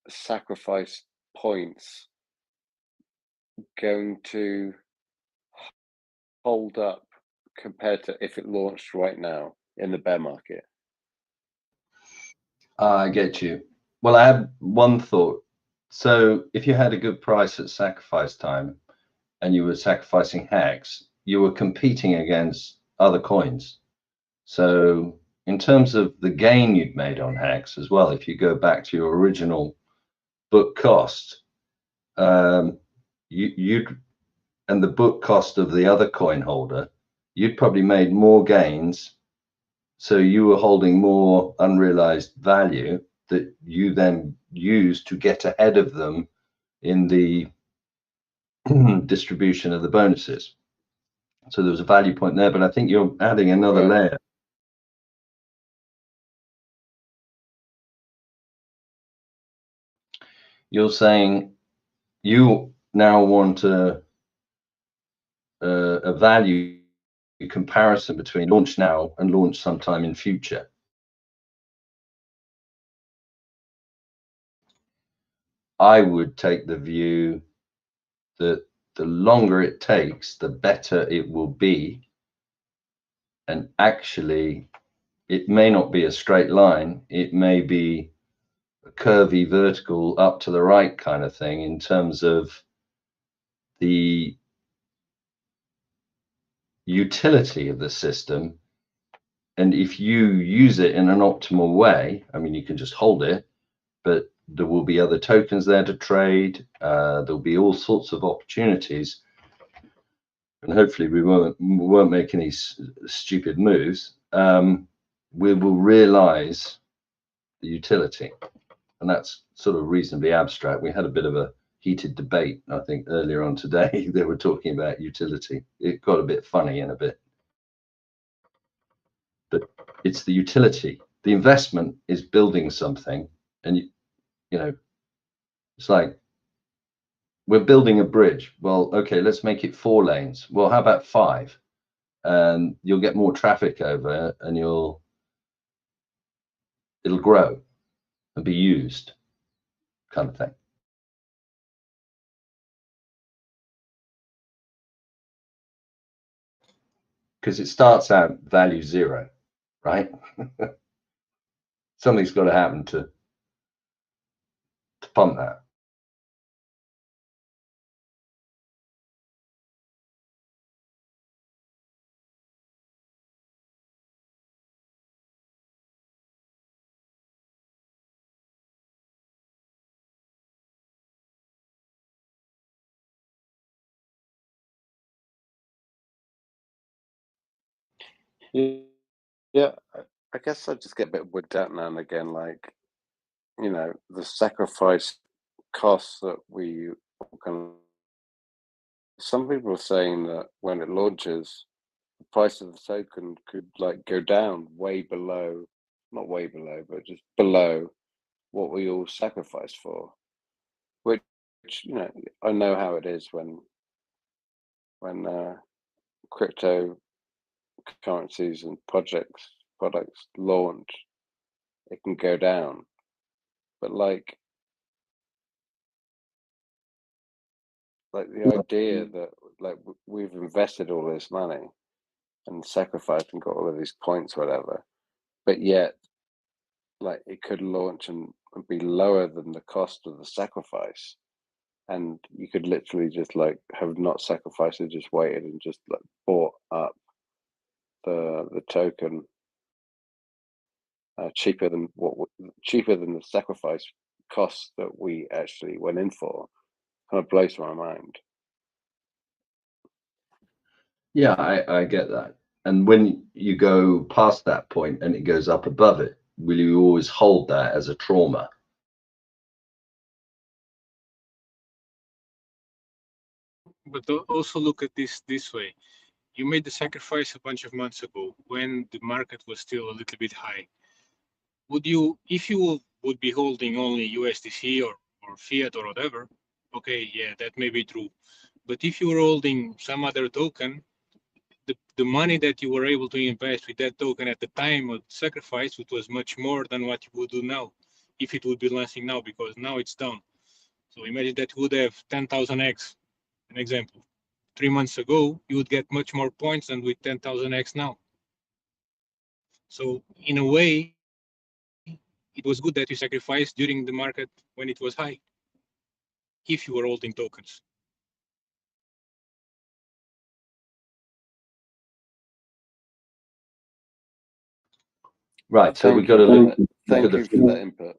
sacrifice points going to hold up compared to if it launched right now in the bear market? I get you. Well, I have one thought. So if you had a good price at sacrifice time and you were sacrificing HEX, you were competing against other coins. So in terms of the gain you'd made on HEX as well, if you go back to your original book cost, you'd and the book cost of the other coin holder, you'd probably made more gains. So you were holding more unrealized value that you then used to get ahead of them in the distribution of the bonuses. So there was a value point there, but I think you're adding another layer. You're saying you now want a value comparison between launch now and launch sometime in future. I would take the view that the longer it takes, the better it will be. And actually, it may not be a straight line. It may be a curvy vertical up to the right kind of thing in terms of the utility of the system. And if you use it in an optimal way, I mean, you can just hold it, but there will be other tokens there to trade. There'll be all sorts of opportunities. And hopefully we won't make any stupid moves. We will realize the utility. And that's sort of reasonably abstract. We had a bit of a heated debate, I think, earlier on today. They were talking about utility. It got a bit funny in a bit. But it's the utility. The investment is building something. And, you know, it's like, we're building a bridge. Well, okay, let's make it 4 lanes. Well, how about 5? And you'll get more traffic over and it'll grow and be used, kind of thing. Because it starts out value 0, right? Something's got to happen to pump that. Yeah, I guess I just get a bit wigged out now and again, like, you know, the sacrifice costs that we can. Some people are saying that when it launches, the price of the token could like go down way below, not way below, but just below what we all sacrificed for. Which, you know, I know how it is when crypto currencies and products launch, it can go down. But like the idea that like we've invested all this money and sacrificed and got all of these points, whatever, but yet like it could launch and be lower than the cost of the sacrifice, and you could literally just like have not sacrificed and just waited and just like bought up the token cheaper than the sacrifice costs that we actually went in for. Kind of blows my mind. Yeah, I get that. And when you go past that point and it goes up above it, will you always hold that as a trauma? But also look at this way. You made the sacrifice a bunch of months ago when the market was still a little bit high. Would you, if you would be holding only USDC or fiat or whatever, okay, yeah, that may be true. But if you were holding some other token, the money that you were able to invest with that token at the time of sacrifice, it was much more than what you would do now, if it would be launching now, because now it's down. So imagine that you would have 10,000x, an example. 3 months ago, you would get much more points than with 10,000x now. So in a way, it was good that you sacrificed during the market when it was high, if you were holding tokens. Right. So we've got to look. Thank you for that input.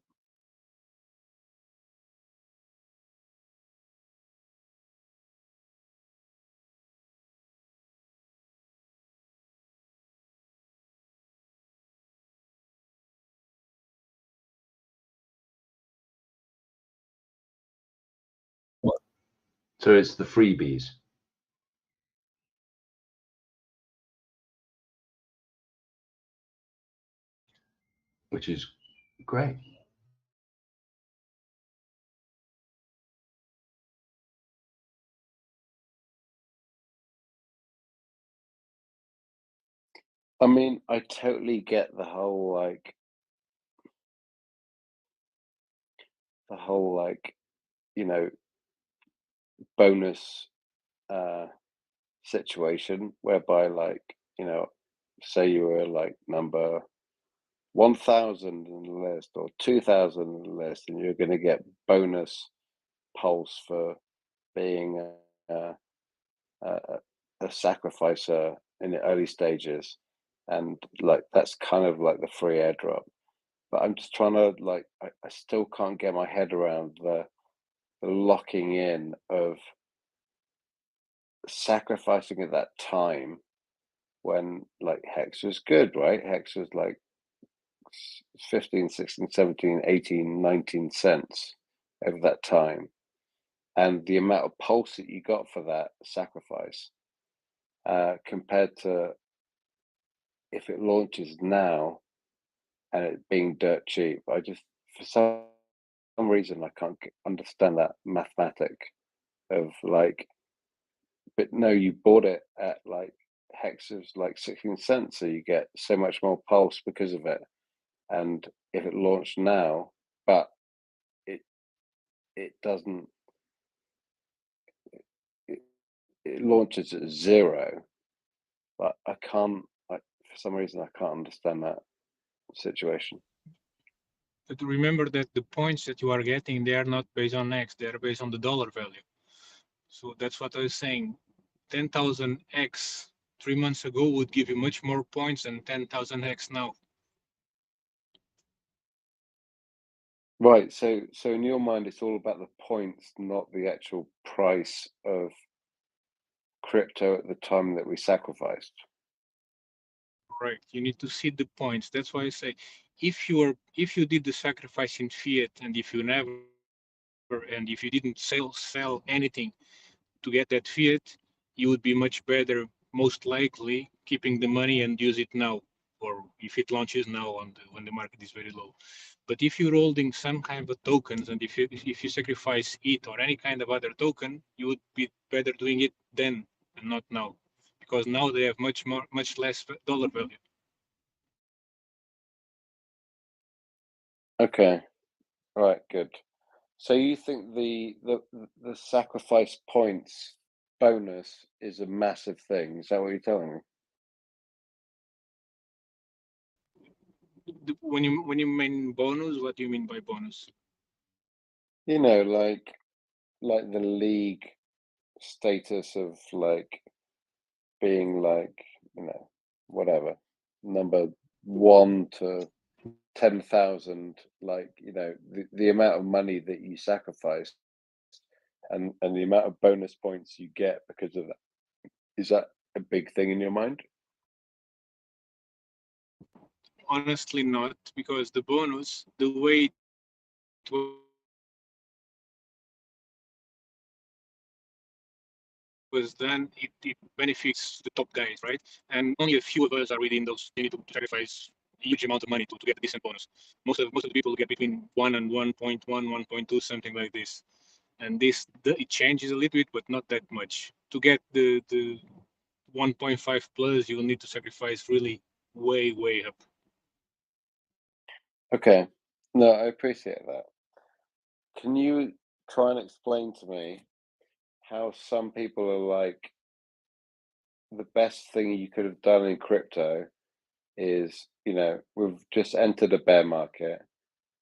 So it's the freebies. Which is great. I mean, I totally get the whole you know, bonus situation whereby say you were like number 1,000 in the list or 2,000 in the list, and you're going to get bonus pulse for being a sacrificer in the early stages, and like that's kind of like the free airdrop. But I'm just trying to I still can't get my head around the locking in of sacrificing at that time when like Hex was good, right? Hex was like 15, 16, 17, 18, 19 cents over that time. And the amount of pulse that you got for that sacrifice compared to if it launches now and it being dirt cheap, I just, for some reason, I can't understand that mathematic of like, but no, you bought it at like Hex is like 16 cents, so you get so much more pulse because of it. And if it launched now, but it doesn't, it launches at 0, but I can't, for some reason, I can't understand that situation. But remember that the points that you are getting, they are not based on X, they are based on the dollar value. So that's what I was saying. 10,000x 3 months ago would give you much more points than 10,000x now. Right. So in your mind, it's all about the points, not the actual price of crypto at the time that we sacrificed. Right. You need to see the points. That's why I say, if you did the sacrifice in fiat, and if you never, and if you didn't sell anything to get that fiat, you would be much better, most likely, keeping the money and use it now, or if it launches now when the market is very low. But if you're holding some kind of tokens, and if you sacrifice it or any kind of other token, you would be better doing it then and not now, because now they have much less dollar value. Okay. All right. Good. So you think the sacrifice points bonus is a massive thing? Is that what you're telling me? When you mean bonus, what do you mean by bonus? You know, like the league status of like being like, whatever, number 1 to 10,000, like, the amount of money that you sacrifice and the amount of bonus points you get because of that. Is that a big thing in your mind? Honestly, not, because the bonus, the way it was done, it benefits the top guys, right? And only a few of us are within those. They need to sacrifice a huge amount of money to get a decent bonus. Most of the people get between 1 and 1.1, 1.2, something like this. And it changes a little bit, but not that much. To get the 1.5 plus, you will need to sacrifice really way up. Okay. No, I appreciate that. Can you try and explain to me how some people are like, the best thing you could have done in crypto is, we've just entered a bear market,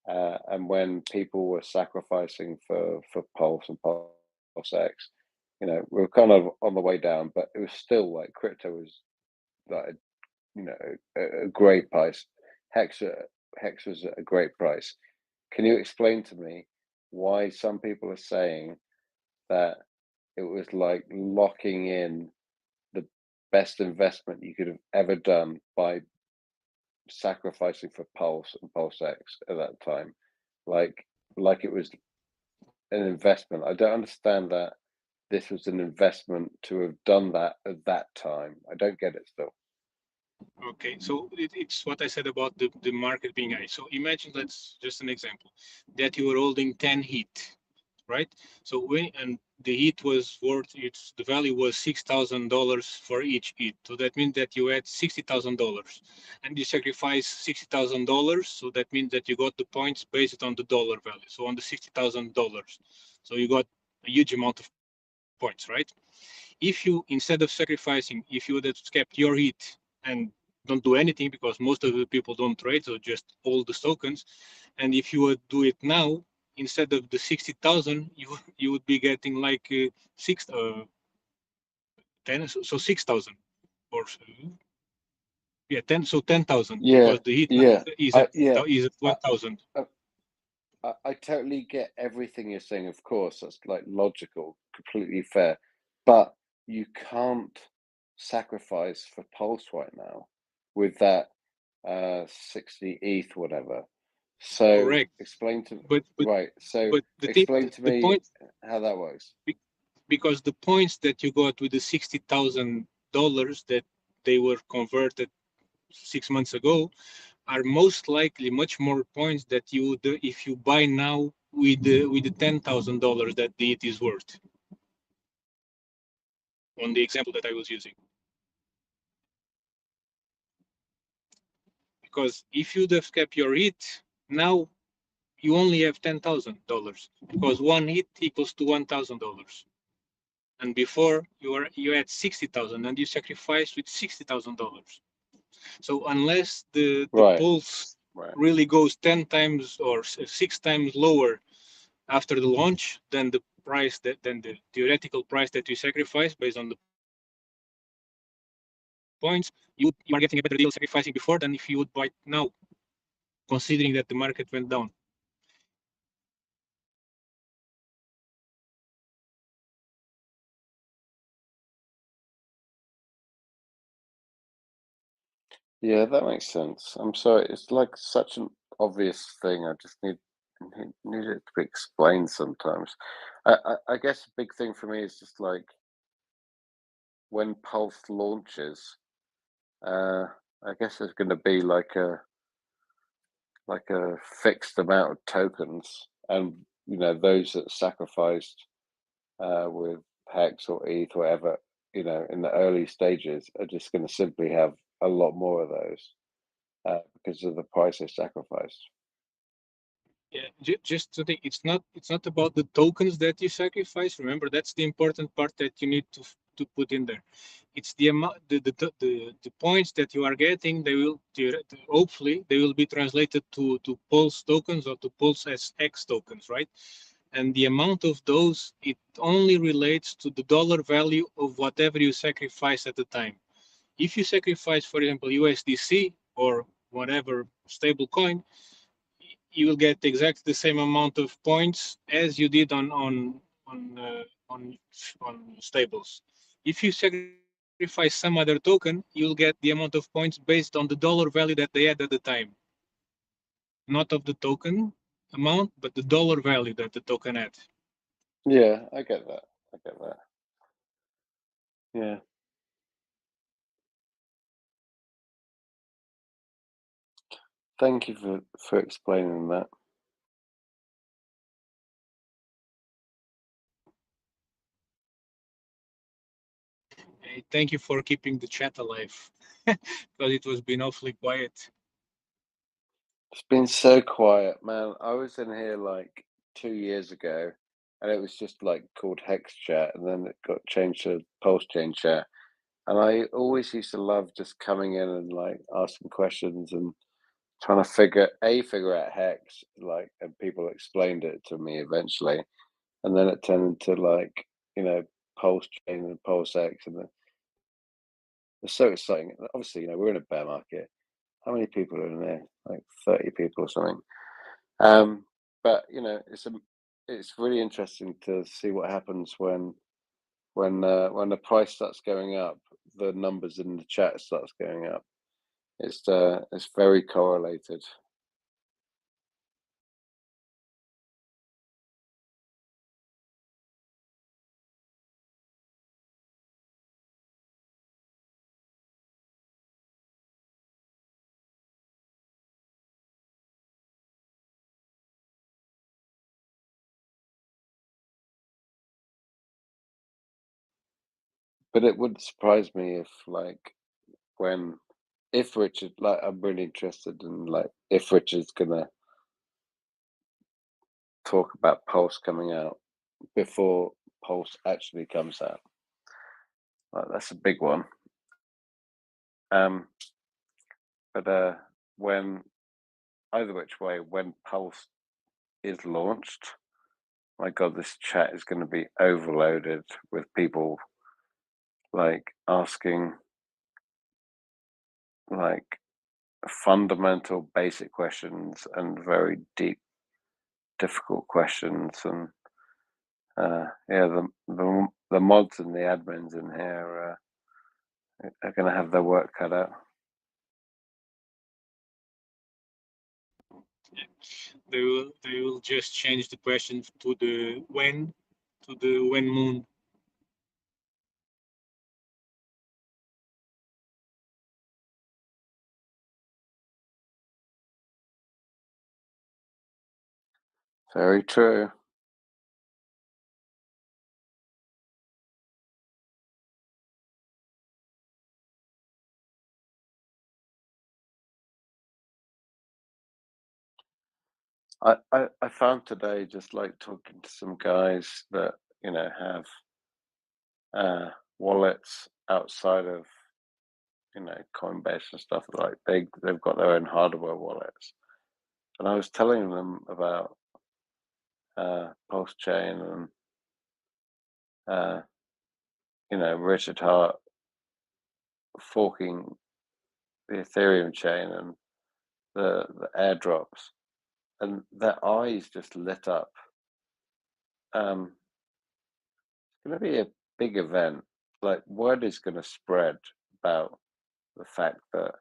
and when people were sacrificing for Pulse and PulseX, we were kind of on the way down, but it was still like crypto was like, a great price. Hex was at a great price. Can you explain to me why some people are saying that it was like locking in the best investment you could have ever done by sacrificing for Pulse and PulseX at that time, like it was an investment? I don't understand that this was an investment to have done that at that time. I don't get it still. Okay, so it's what I said about the market being high. So imagine, that's just an example, that you were holding 10 HEAT, right? So and the HEAT was worth, the value was $6,000 for each HEAT. So that means that you had $60,000, and you sacrifice $60,000. So that means that you got the points based on the dollar value. So on the $60,000, so you got a huge amount of points, right? If you, instead of sacrificing, if you would have kept your HEAT and don't do anything, because most of the people don't trade, so just hold the tokens, and if you would do it now, instead of the 60,000, you would be getting like 10, so 6,000, or 10, so 10,000, Yeah, because the HEAT yeah, is yeah. at 1,000. I totally get everything you're saying. Of course, that's like logical, completely fair. But you can't sacrifice for Pulse right now with that 60 ETH, whatever. So Correct, explain to but right. So but the thing, explain to the me point, how that works. because the points that you got with the $60,000 that they were converted 6 months ago are most likely much more points that you would, if you buy now with the $10,000 that it is worth. On the example that I was using, because if you'd have kept your HEAT, now you only have $10,000, because one HEAT equals to $1,000, and before you had 60,000 and you sacrificed with $60,000. So unless the Right, pulse right. really goes 10 times or 6 times lower after the launch than the price than the theoretical price that you sacrifice based on the points, you are getting a better deal sacrificing before than if you would buy now, considering that the market went down. Yeah, that makes sense. I'm sorry, it's like such an obvious thing. I just need it to be explained sometimes. I guess a big thing for me is just like when Pulse launches, I guess there's going to be like a fixed amount of tokens, and those that sacrificed with Hex or ETH or whatever, in the early stages are just going to simply have a lot more of those because of the price they sacrificed. Yeah, just to think, it's not about the tokens that you sacrifice. Remember, that's the important part that you need to put in there. It's the amount, the points that you are getting. They will hopefully they will be translated to Pulse tokens or to PulseX tokens, right? And the amount of those, it only relates to the dollar value of whatever you sacrifice at the time. If you sacrifice, for example, USDC or whatever stable coin, you will get exactly the same amount of points as you did on stables. If you sacrifice some other token, you'll get the amount of points based on the dollar value that they had at the time, not of the token amount, but the dollar value that the token had. Yeah, I get that. I get that. Yeah. Thank you for explaining that. Hey, thank you for keeping the chat alive, because it was been awfully quiet. It's been so quiet, man. I was in here like 2 years ago, and it was just like called Hex Chat, and then it got changed to Pulsechain Chat. And I always used to love just coming in and like asking questions and trying to figure out Hex, like, and people explained it to me eventually, and then it turned into like, you know, Pulsechain and PulseX, and it's so exciting. And obviously, you know, we're in a bear market. How many people are in there? Like 30 people or something. But you know, it's really interesting to see what happens when the price starts going up, the numbers in the chat starts going up. It's very correlated. But it wouldn't surprise me if if Richard, like, I'm really interested in like if Richard's gonna talk about Pulse coming out before Pulse actually comes out. Like, that's a big one. But when either which way, when Pulse is launched, my God, this chat is going to be overloaded with people like asking like fundamental, basic questions and very deep, difficult questions. And yeah, the mods and the admins in here are going to have their work cut out. They will just change the question to the when moon. Very true. I found today, just like talking to some guys that, you know, have wallets outside of, you know, Coinbase and stuff, like they've got their own hardware wallets. And I was telling them about Pulsechain and you know, Richard Hart forking the Ethereum chain and the airdrops, and their eyes just lit up. It's going to be a big event. Like, word is going to spread about the fact that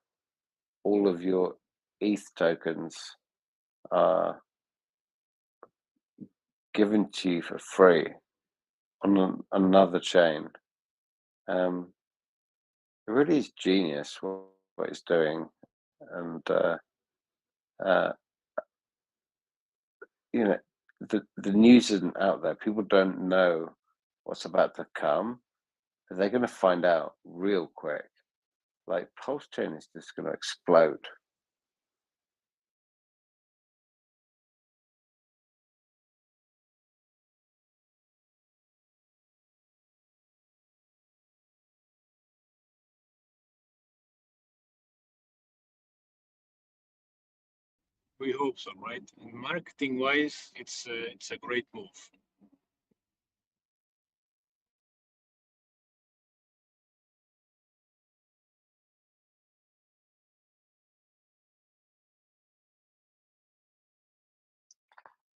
all of your ETH tokens are given to you for free on another chain. It really is genius what it's doing, and you know, the news isn't out there. People don't know what's about to come. They're going to find out real quick. Like, Pulsechain is just going to explode. We hope so, right? And marketing wise, it's a great move.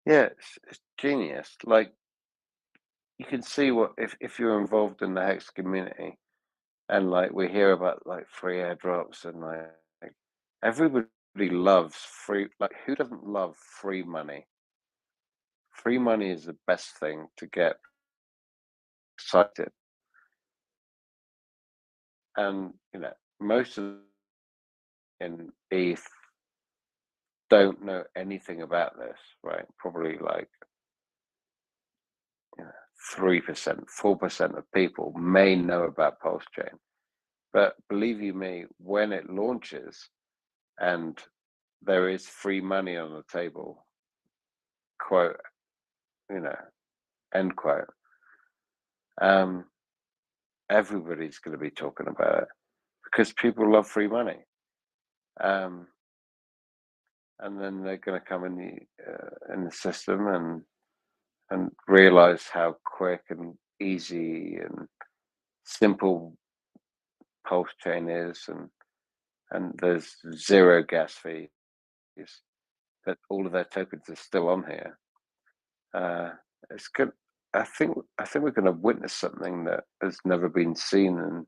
Yeah, it's genius. Like, you can see what if you're involved in the Hex community, and like we hear about like free airdrops and like everybody loves free. Like, who doesn't love free money? Free money is the best thing to get excited. And you know, most of in ETH don't know anything about this, right? Probably like 3%, 4% of people may know about Pulsechain. But believe you me, when it launches and there is free money on the table, quote, you know, end quote. Everybody's going to be talking about it because people love free money. And then they're going to come in the system and realize how quick and easy and simple Pulsechain is, and there's zero gas fees. That all of their tokens are still on here. It's good. I think we're going to witness something that has never been seen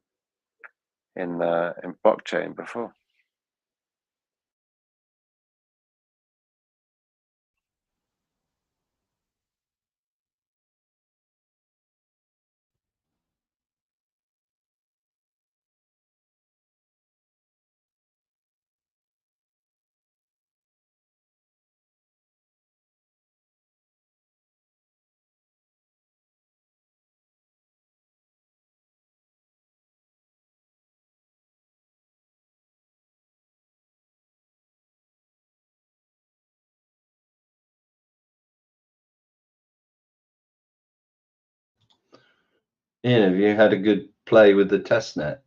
in blockchain before. Ian, have you had a good play with the testnet?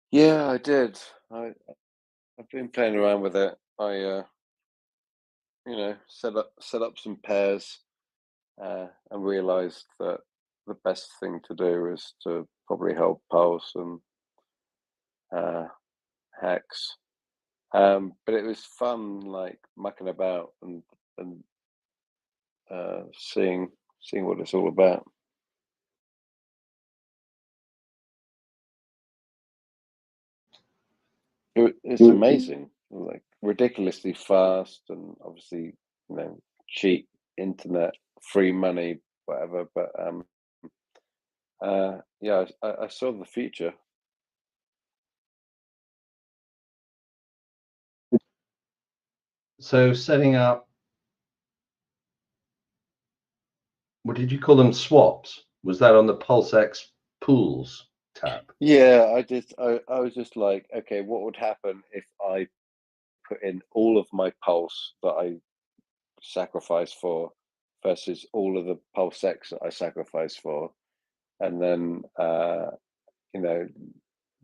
Yeah, I did. I've been playing around with it. I set up some pairs and realized that the best thing to do is to probably hold Pulse and Hex. But it was fun, like mucking about and seeing what it's all about. It's amazing, like ridiculously fast, and obviously, cheap internet, free money, whatever. But yeah, I saw the future. So setting up, what did you call them? Swaps? Was that on the PulseX pools tab? Yeah, I was just like, okay, what would happen if I put in all of my Pulse that I sacrifice for versus all of the PulseX that I sacrifice for, and then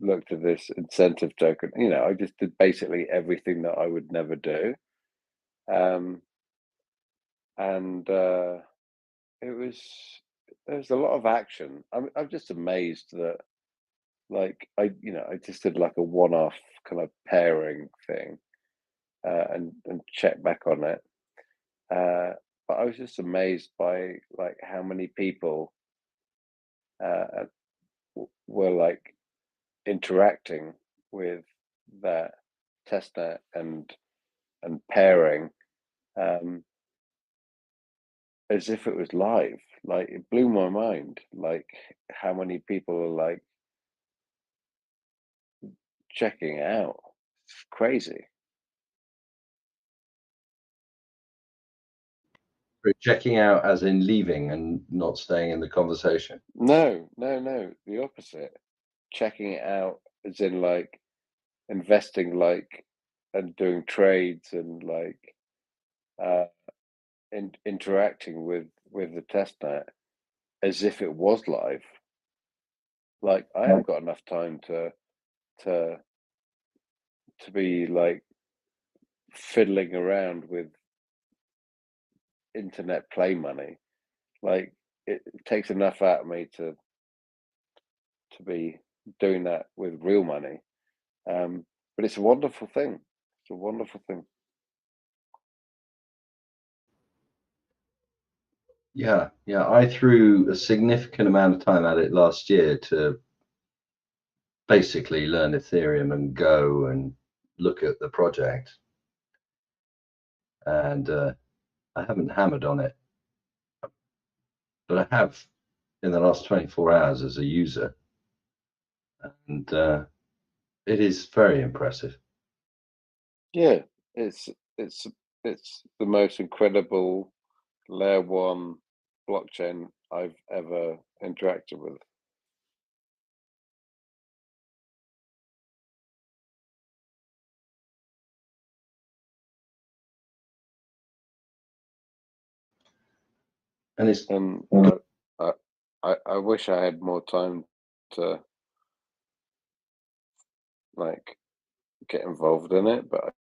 looked at this incentive token. I just did basically everything that I would never do, and there was a lot of action. I'm just amazed that, like, I just did like a one-off kind of pairing thing, and check back on it. But I was just amazed by like how many people were like interacting with that testnet and pairing, as if it was live. Like, it blew my mind, like how many people are like checking it out. It's crazy. Checking out as in leaving and not staying in the conversation? No, the opposite. Checking it out as in like investing, like, and doing trades and like interacting with the testnet as if it was live. Like, I haven't got enough time to be like fiddling around with internet play money. Like, it takes enough out of me to be doing that with real money. But it's a wonderful thing. It's a wonderful thing. Yeah. I threw a significant amount of time at it last year to basically learn Ethereum and go and look at the project. And I haven't hammered on it, but I have in the last 24 hours as a user. And it is very impressive. Yeah, it's the most incredible layer one blockchain I've ever interacted with. And it's I wish I had more time to like get involved in it, but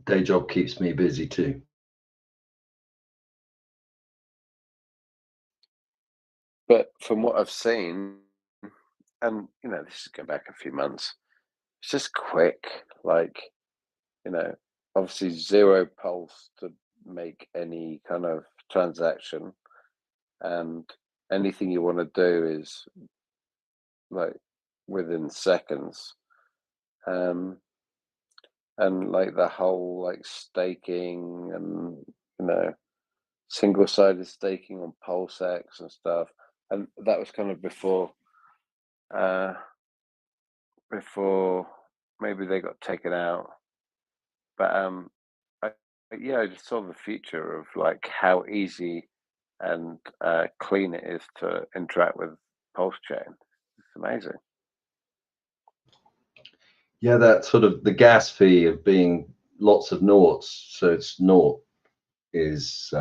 day job keeps me busy too. but from what I've seen, and you know, this is going back a few months, it's just quick. Like, you know, obviously zero pulse to make any kind of transaction, and anything you want to do is like within seconds. And like the whole like staking and, you know, single-sided staking on PulseX and stuff, and that was kind of before maybe they got taken out. But yeah, I just saw the future of like how easy and clean it is to interact with Pulsechain. It's amazing. Yeah, that sort of the gas fee of being lots of noughts, so it's naught is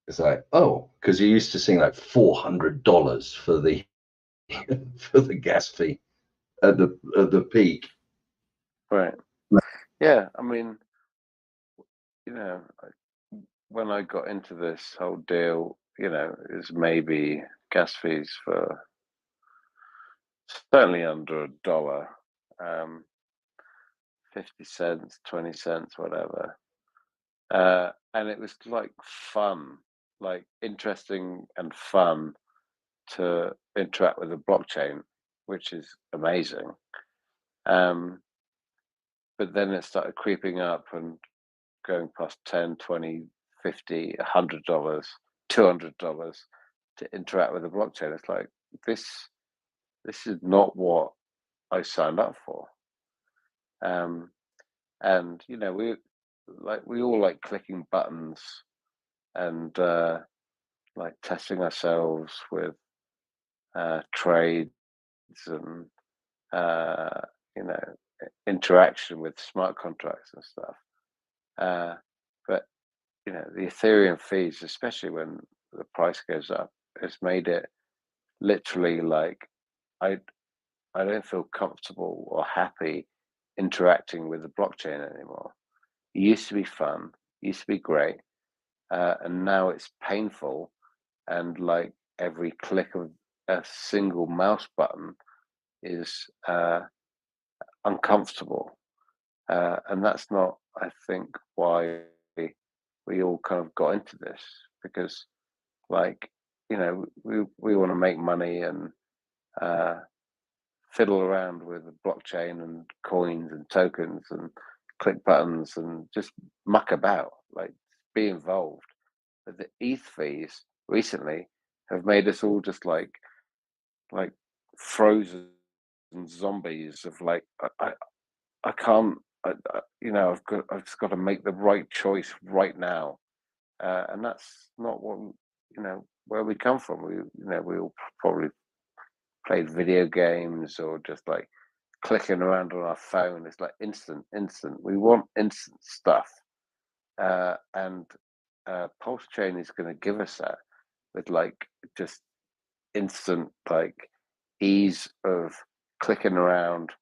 it's like, oh, because you're used to seeing like $400 for the for the gas fee at the peak. Right. Yeah, I mean, you know, when I got into this whole deal, you know, it was maybe gas fees for certainly under $1, 50 cents, 20 cents, whatever. And it was like fun, like interesting and fun to interact with the blockchain, which is amazing. But then it started creeping up and going past 10, 20, 50, $100, $200 to interact with the blockchain. It's like this is not what I signed up for. And you know, we all like clicking buttons and like testing ourselves with trades and you know, interaction with smart contracts and stuff. But you know, the Ethereum fees, especially when the price goes up, has made it literally like I don't feel comfortable or happy interacting with the blockchain anymore. It used to be fun, used to be great, and now it's painful, and like every click of a single mouse button is uncomfortable, and that's not, I think, why we all kind of got into this, because like, you know, we want to make money and fiddle around with the blockchain and coins and tokens and click buttons and just muck about, like be involved. But the ETH fees recently have made us all just like frozen zombies of like I can't you know, I've just got to make the right choice right now, and that's not what, you know, where we come from. We, you know, we all probably played video games or just like clicking around on our phone. It's like instant. We want instant stuff, and Pulsechain is going to give us that with like just instant like ease of clicking around,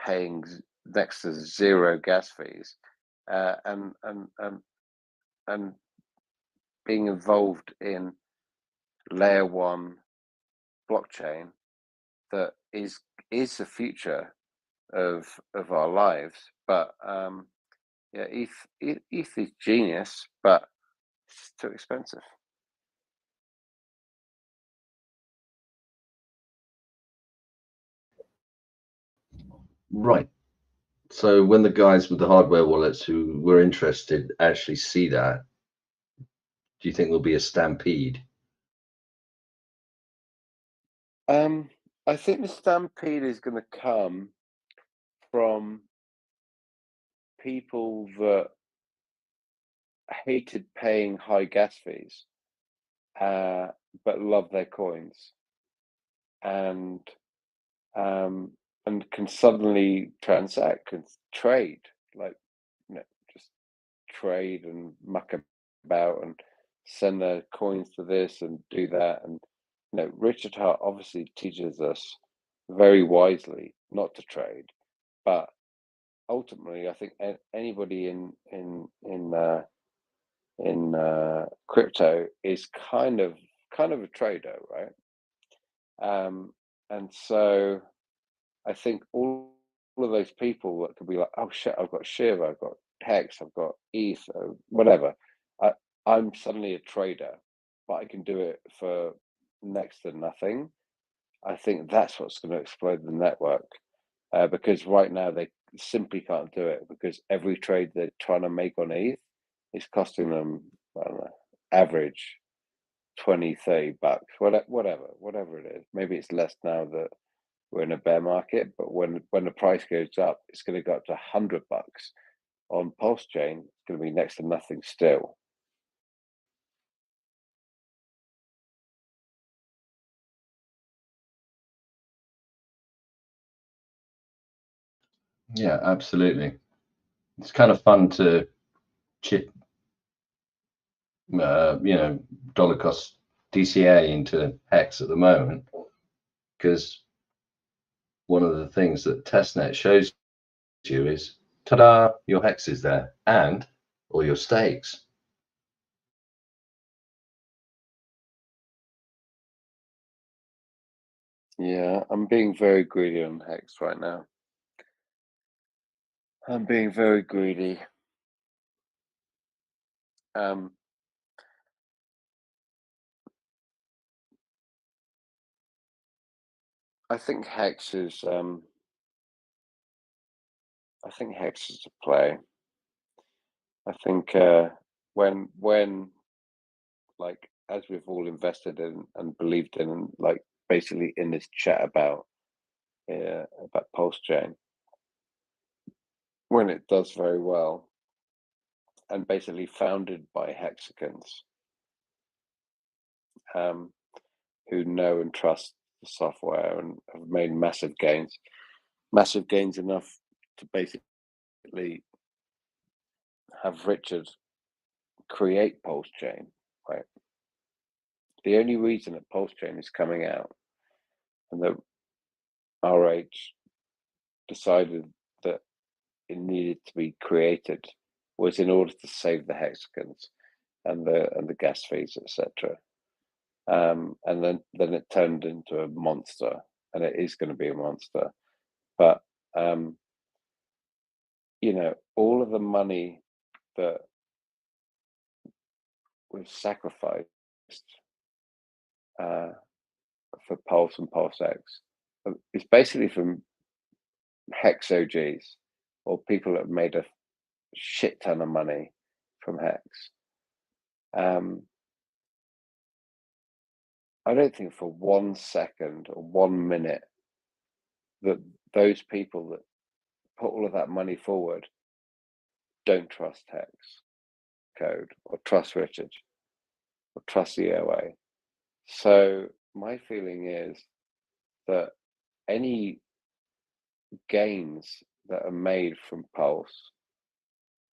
paying next to zero gas fees, and being involved in layer one blockchain that is the future of our lives. But yeah, ETH is genius, but it's too expensive. Right. So when the guys with the hardware wallets who were interested actually see that, do you think there'll be a stampede? I think the stampede is going to come from people that hated paying high gas fees, but love their coins, and and can suddenly transact, can trade, like, you know, just trade and muck about and send their coins to this and do that. And you know, Richard Hart obviously teaches us very wisely not to trade, but ultimately, I think anybody in crypto is kind of a trader, right? And so I think all of those people that could be like, oh shit, I've got Shiva, I've got Hex, I've got ETH, or whatever. I'm suddenly a trader, but I can do it for next to nothing. I think that's what's going to explode the network, because right now they simply can't do it because every trade they're trying to make on ETH is costing them, I don't know, average 20, $30, whatever it is. Maybe it's less now that we're in a bear market, but when the price goes up, it's going to go up to $100 on Pulsechain. It's going to be next to nothing still. Yeah, absolutely. It's kind of fun to chip, dollar cost DCA into Hex at the moment, because one of the things that testnet shows you is, ta-da, your Hex is there and all your stakes. Yeah, I'm being very greedy on Hex right now. I'm being very greedy. I think Hex is a play. I think when like, as we've all invested in and believed in, and like basically in this chat about Pulsechain, when it does very well, and basically founded by hexicans who know and trust the software and have made massive gains enough to basically have Richard create Pulsechain, right? The only reason that Pulsechain is coming out and that RH decided that it needed to be created was in order to save the hexagons and the gas fees, etc. And then it turned into a monster, and it is going to be a monster. But all of the money that was sacrificed for Pulse and PulseX is basically from Hex OGs or people that have made a shit ton of money from Hex. I don't think for 1 second or 1 minute that those people that put all of that money forward don't trust Hex code or trust Richard or trust the OA. So my feeling is that any gains that are made from Pulse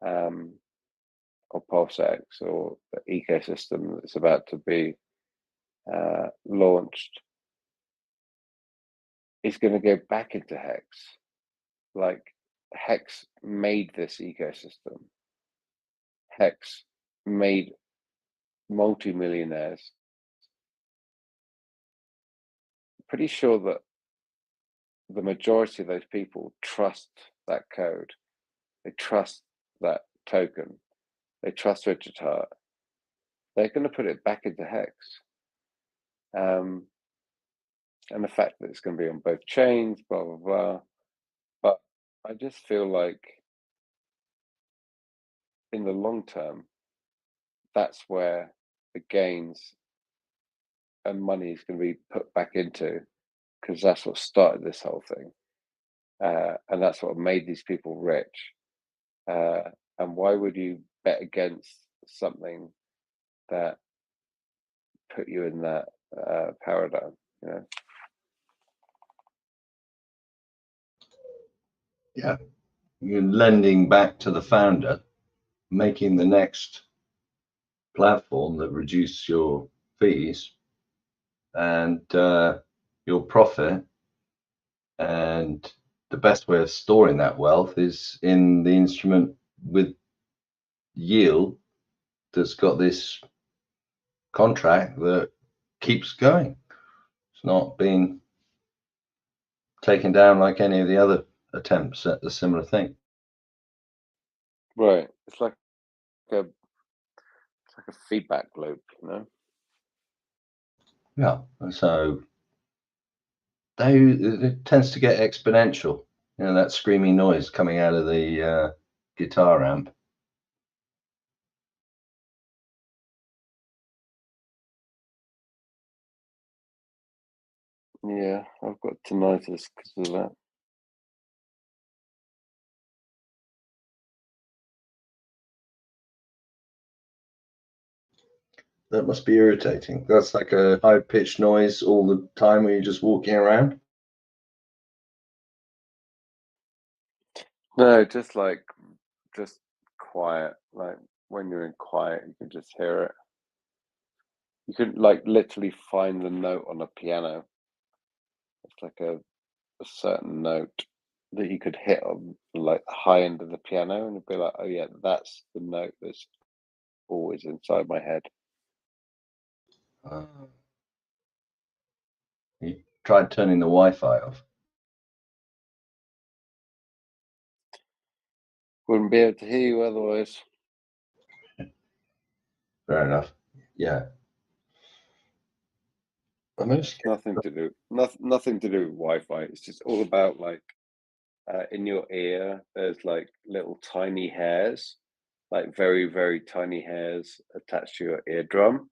or PulseX or the ecosystem that's about to be launched is going to go back into Hex. Like, Hex made this ecosystem. Hex made multi-millionaires. Pretty sure that the majority of those people trust that code. They trust that token. They trust Richard Hart. They're going to put it back into Hex. And the fact that it's going to be on both chains, blah, blah, blah. But I just feel like in the long term, that's where the gains and money is going to be put back into, because that's what started this whole thing. And that's what made these people rich. And why would you bet against something that put you in that paradigm? Yeah, you're lending back to the founder, making the next platform that reduces your fees and your profit. And the best way of storing that wealth is in the instrument with yield that's got this contract that keeps going. It's not being taken down like any of the other attempts at the similar thing. Right. It's like a feedback loop, you know. Yeah, and so it tends to get exponential. You know, that screaming noise coming out of the guitar amp. Yeah, I've got tinnitus because of that. That must be irritating. That's like a high-pitched noise all the time when you're just walking around. No, just quiet. Like when you're in quiet, you can just hear it. You could like literally find the note on a piano. It's like a certain note that you could hit on like the high end of the piano, and it'd be like, oh yeah, that's the note that's always inside my head. You tried turning the Wi-Fi off. Wouldn't be able to hear you otherwise. Fair enough. Yeah. Nothing to do. Nothing to do with Wi-Fi. It's just all about like in your ear. There's like little tiny hairs, like very very tiny hairs attached to your eardrum,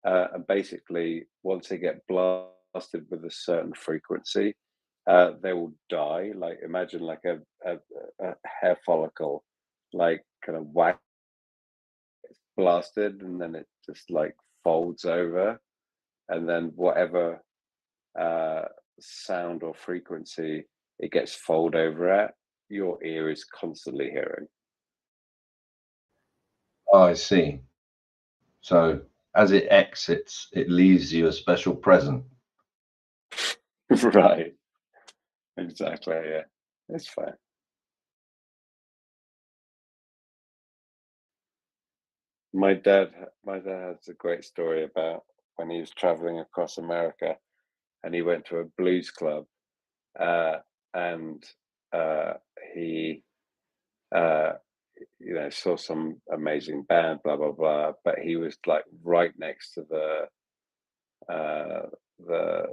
and basically once they get blasted with a certain frequency, they will die. Like imagine like a hair follicle, like kind of wax blasted, and then it just like folds over, and then whatever sound or frequency it gets fold over at, your ear is constantly hearing. Oh, I see. So as it exits, it leaves you a special present. Right. Exactly. Yeah. It's fine. My dad has a great story about when he was traveling across America and he went to a blues club, uh, and uh, he uh, saw some amazing band, blah blah blah. But he was like right next to uh, the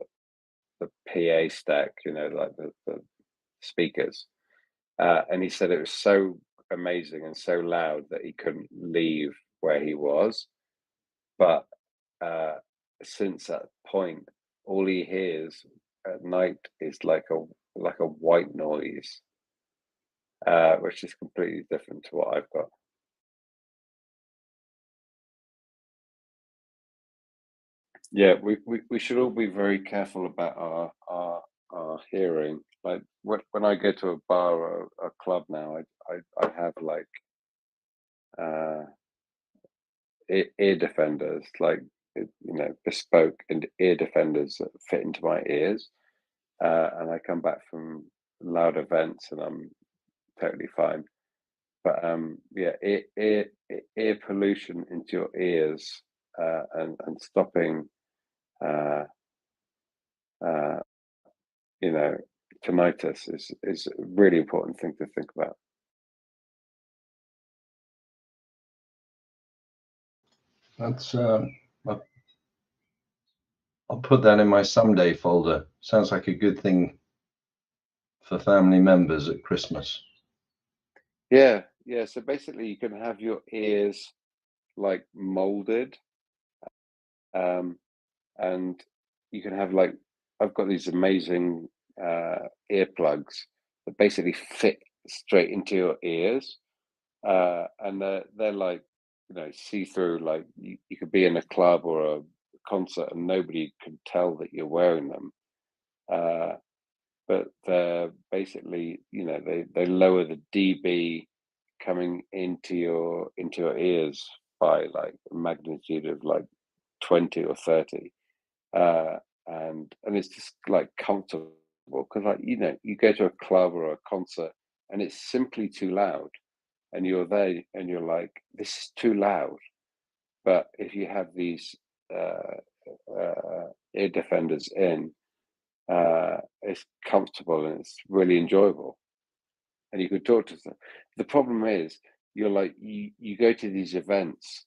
the PA stack, like the speakers, and he said it was so amazing and so loud that he couldn't leave where he was. But since that point, all he hears at night is like a white noise, which is completely different to what I've got. Yeah, we should all be very careful about our hearing. Like when I go to a bar or a club now, I have like uh, ear defenders, like bespoke and ear defenders that fit into my ears. And I come back from loud events and I'm totally fine. But yeah, ear pollution into your ears, and stopping uh, uh, you know, tinnitus is a really important thing to think about. That's I'll put that in my someday folder. Sounds like a good thing for family members at Christmas. Yeah, yeah. So basically, you can have your ears like molded, and you can have like I've got these amazing earplugs that basically fit straight into your ears, and they're like see through. Like you could be in a club or a concert and nobody could tell that you're wearing them. but they're basically, you know, they lower the dB coming into your ears by like a magnitude of like 20 or 30, and it's just like comfortable because, like, you know, you go to a club or a concert and it's simply too loud, and you're there and you're like, this is too loud. But if you have these ear defenders in, it's comfortable and it's really enjoyable, and you can talk to them. The problem is, you're like, you go to these events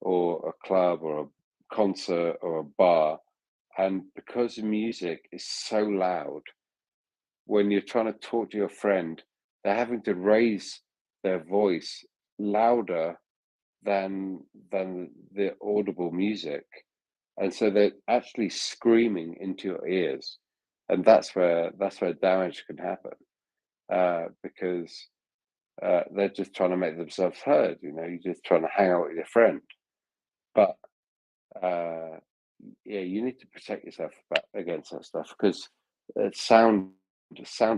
or a club or a concert or a bar, and because the music is so loud, when you're trying to talk to your friend, they're having to raise their voice louder than the audible music, and so they're actually screaming into your ears, and that's where damage can happen, because they're just trying to make themselves heard. You know, you're just trying to hang out with your friend, but yeah, you need to protect yourself against that stuff, because sound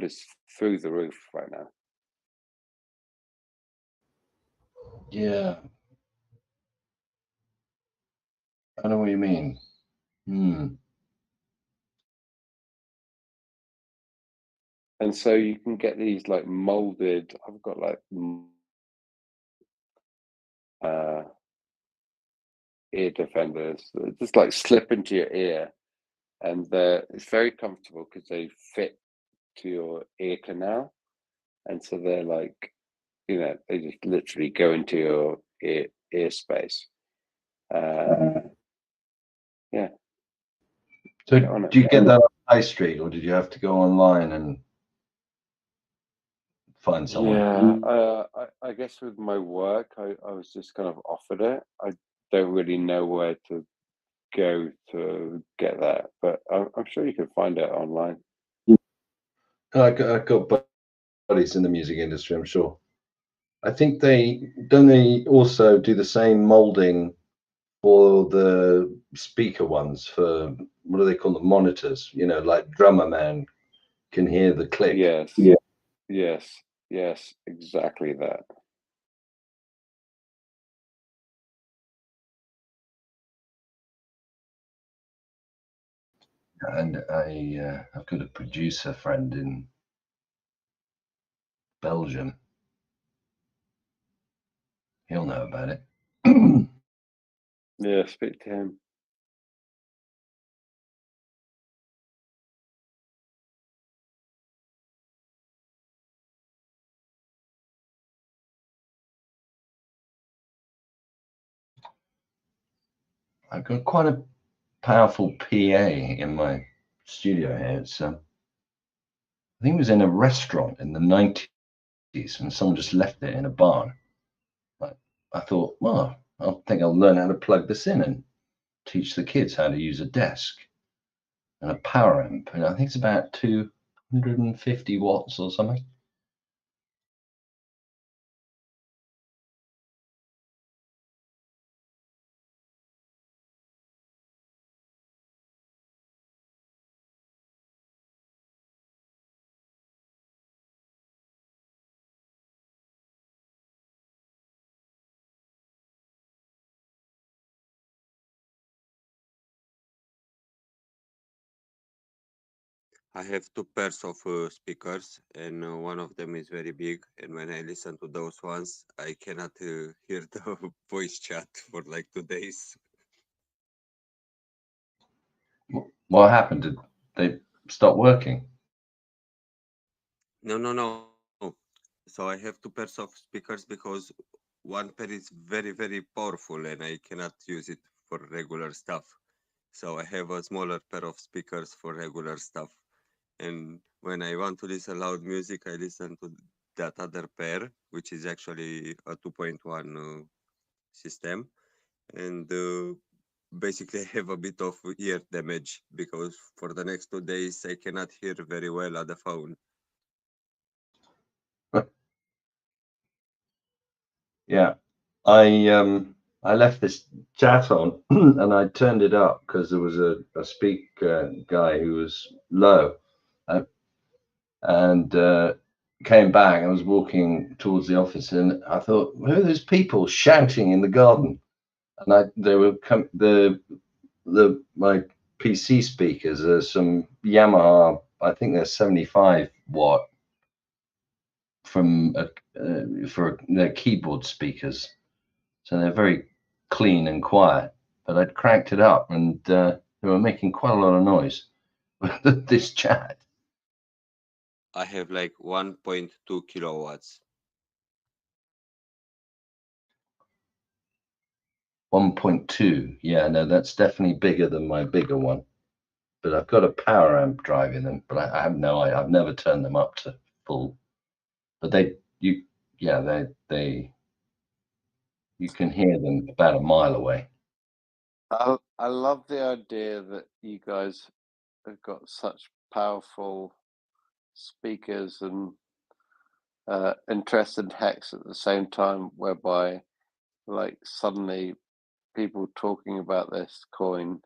is through the roof right now. Yeah, I know what you mean. And so you can get these like molded. I've got like ear defenders that just like slip into your ear, and it's very comfortable because they fit to your ear canal, and so they're like, you know, they just literally go into your ear space. Yeah. So Get on it. do you get that on high street, or did you have to go online and find someone? Yeah, I guess with my work, I was just kind of offered it. I don't really know where to go to get that, but I'm sure you can find it online. I got buddies in the music industry, I'm sure. I think they also do the same molding for the speaker ones, for what do they call them, monitors, you know, like drummer man can hear the click. Yes, yes, exactly that. And I've got a producer friend in Belgium. He'll know about it. Yeah, speak to him. I've got quite a powerful PA in my studio here. It's I think it was in a restaurant in the 90s, and someone just left it in a barn. Like, I thought, well, I think I'll learn how to plug this in and teach the kids how to use a desk and a power amp. And I think it's about 250 watts or something. I have two pairs of speakers, and one of them is very big. And when I listen to those ones, I cannot hear the voice chat for like 2 days. What happened? Did they stop working? No. So I have two pairs of speakers because one pair is very, very powerful, and I cannot use it for regular stuff. So I have a smaller pair of speakers for regular stuff. And when I want to listen loud music, I listen to that other pair, which is actually a 2.1 system. And basically, I have a bit of ear damage because for the next 2 days, I cannot hear very well at the phone. Yeah, I left this chat on and I turned it up because there was a speak guy who was low. and came back. I was walking towards the office, and I thought, who are those people shouting in the garden? And they were my PC speakers are some Yamaha, I think they're 75 watt from for their keyboard speakers, so they're very clean and quiet. But I'd cranked it up, and they were making quite a lot of noise with this chat. I have like 1.2 kilowatts. 1.2, yeah, no, that's definitely bigger than my bigger one. But I've got a power amp driving them, but I have I've never turned them up to full. But you can hear them about a mile away. I love the idea that you guys have got such powerful speakers and interest in hex at the same time, whereby like suddenly people talking about this coin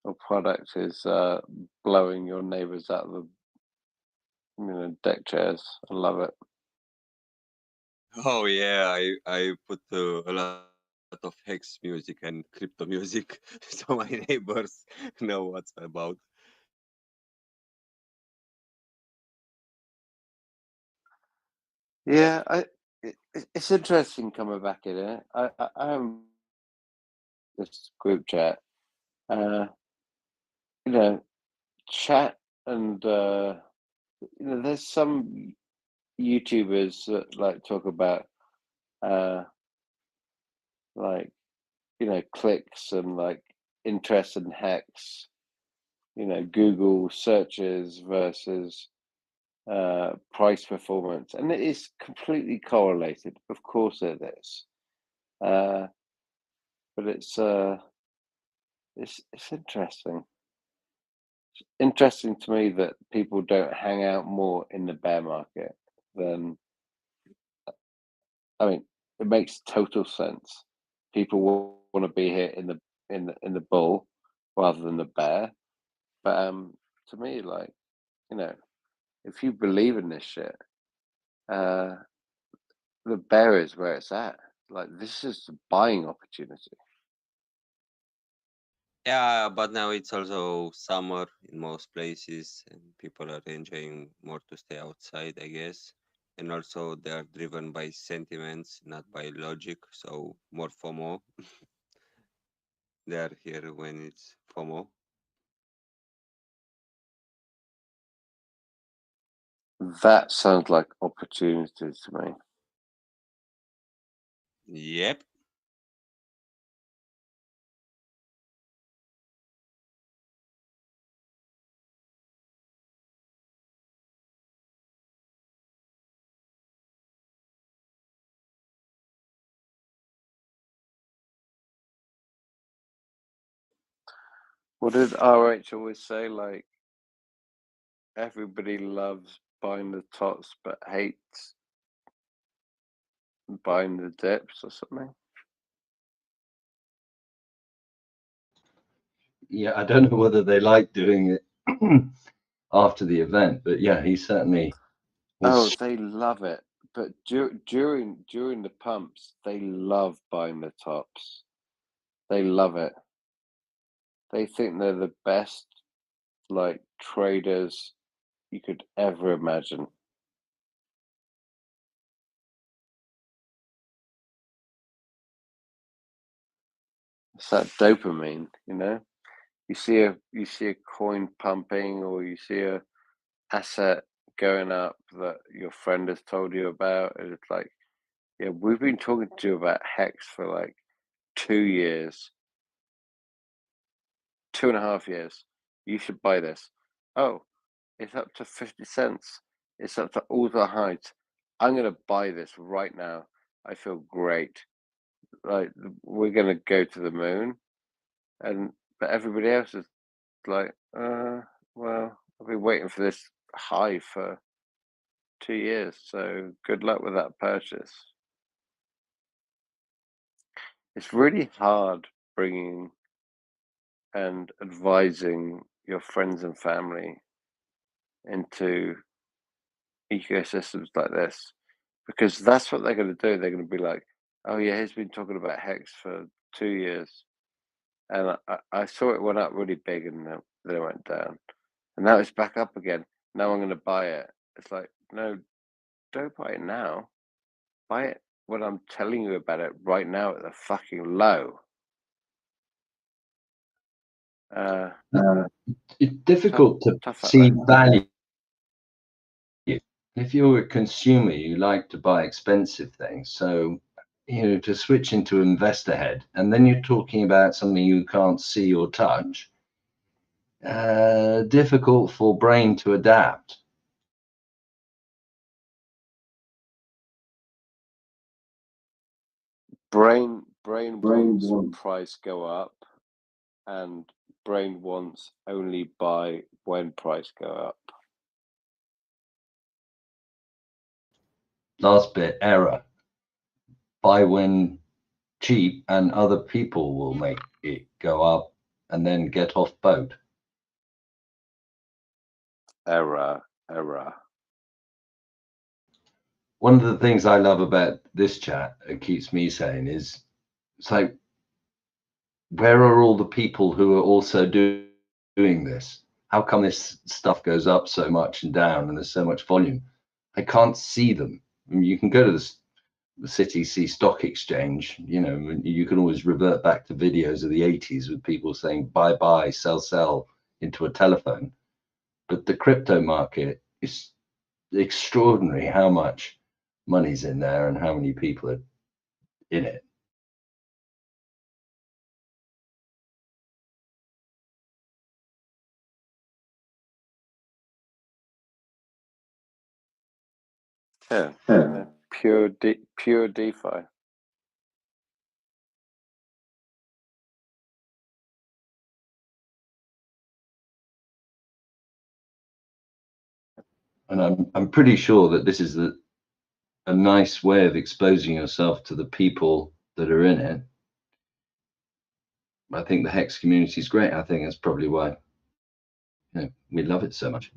or product is blowing your neighbors out of the deck chairs. I love it. Oh yeah, I put a lot of hex music and crypto music, so my neighbors know what's about. Yeah, it's interesting coming back in it. I am this group chat. Chat and there's some YouTubers that like talk about like clicks and like interest in hex, Google searches versus price performance, and it is completely correlated. Of course it is, but it's interesting. It's interesting to me that people don't hang out more in the bear market than. I mean, it makes total sense. People want to be here in the bull rather than the bear. But to me, like if you believe in this shit, uh, the bear is where it's at. Like this is the buying opportunity. Yeah, but now it's also summer in most places, and people are enjoying more to stay outside, I guess. And also, they are driven by sentiments, not by logic. So more FOMO. They are here when it's FOMO. That sounds like opportunities to me. Yep. What did RH always say? Like everybody loves buying the tops but hates buying the dips or something. Yeah, I don't know whether they like doing it after the event, but yeah, he certainly was. They love it. But during the pumps, they love buying the tops. They love it. They think they're the best like traders you could ever imagine. It's that dopamine, You see a coin pumping, or you see a asset going up that your friend has told you about, and it's like, yeah, we've been talking to you about Hex for like 2 years, 2.5 years. You should buy this. Oh, it's up to 50 cents. It's up to all the heights. I'm gonna buy this right now. I feel great. Like we're gonna go to the moon, but everybody else is like, well, I've been waiting for this high for 2 years, so good luck with that purchase. It's really hard bringing and advising your friends and family into ecosystems like this, because that's what they're going to do. They're going to be like, oh yeah, he's been talking about Hex for 2 years, and I saw it went up really big and then it went down, and now it's back up again. Now I'm going to buy it. It's like, no, don't buy it now. Buy it when I'm telling you about it right now at the fucking low. It's difficult to tough out see there. value. If you're a consumer, you like to buy expensive things. So, to switch into investor head, and then you're talking about something you can't see or touch, difficult for brain to adapt. Brain wants price go up, and brain wants only buy when price go up. Last bit, error. Buy when cheap, and other people will make it go up, and then get off boat. Error. One of the things I love about this chat, it keeps me sane, is it's like, where are all the people who are also doing this? How come this stuff goes up so much and down, and there's so much volume? I can't see them. I mean, you can go to the CTC stock exchange, you can always revert back to videos of the 80s with people saying buy, buy, sell into a telephone. But the crypto market is extraordinary how much money's in there and how many people are in it. Yeah. Pure DeFi. And I'm pretty sure that this is a nice way of exposing yourself to the people that are in it. I think the Hex community is great. I think that's probably why we love it so much.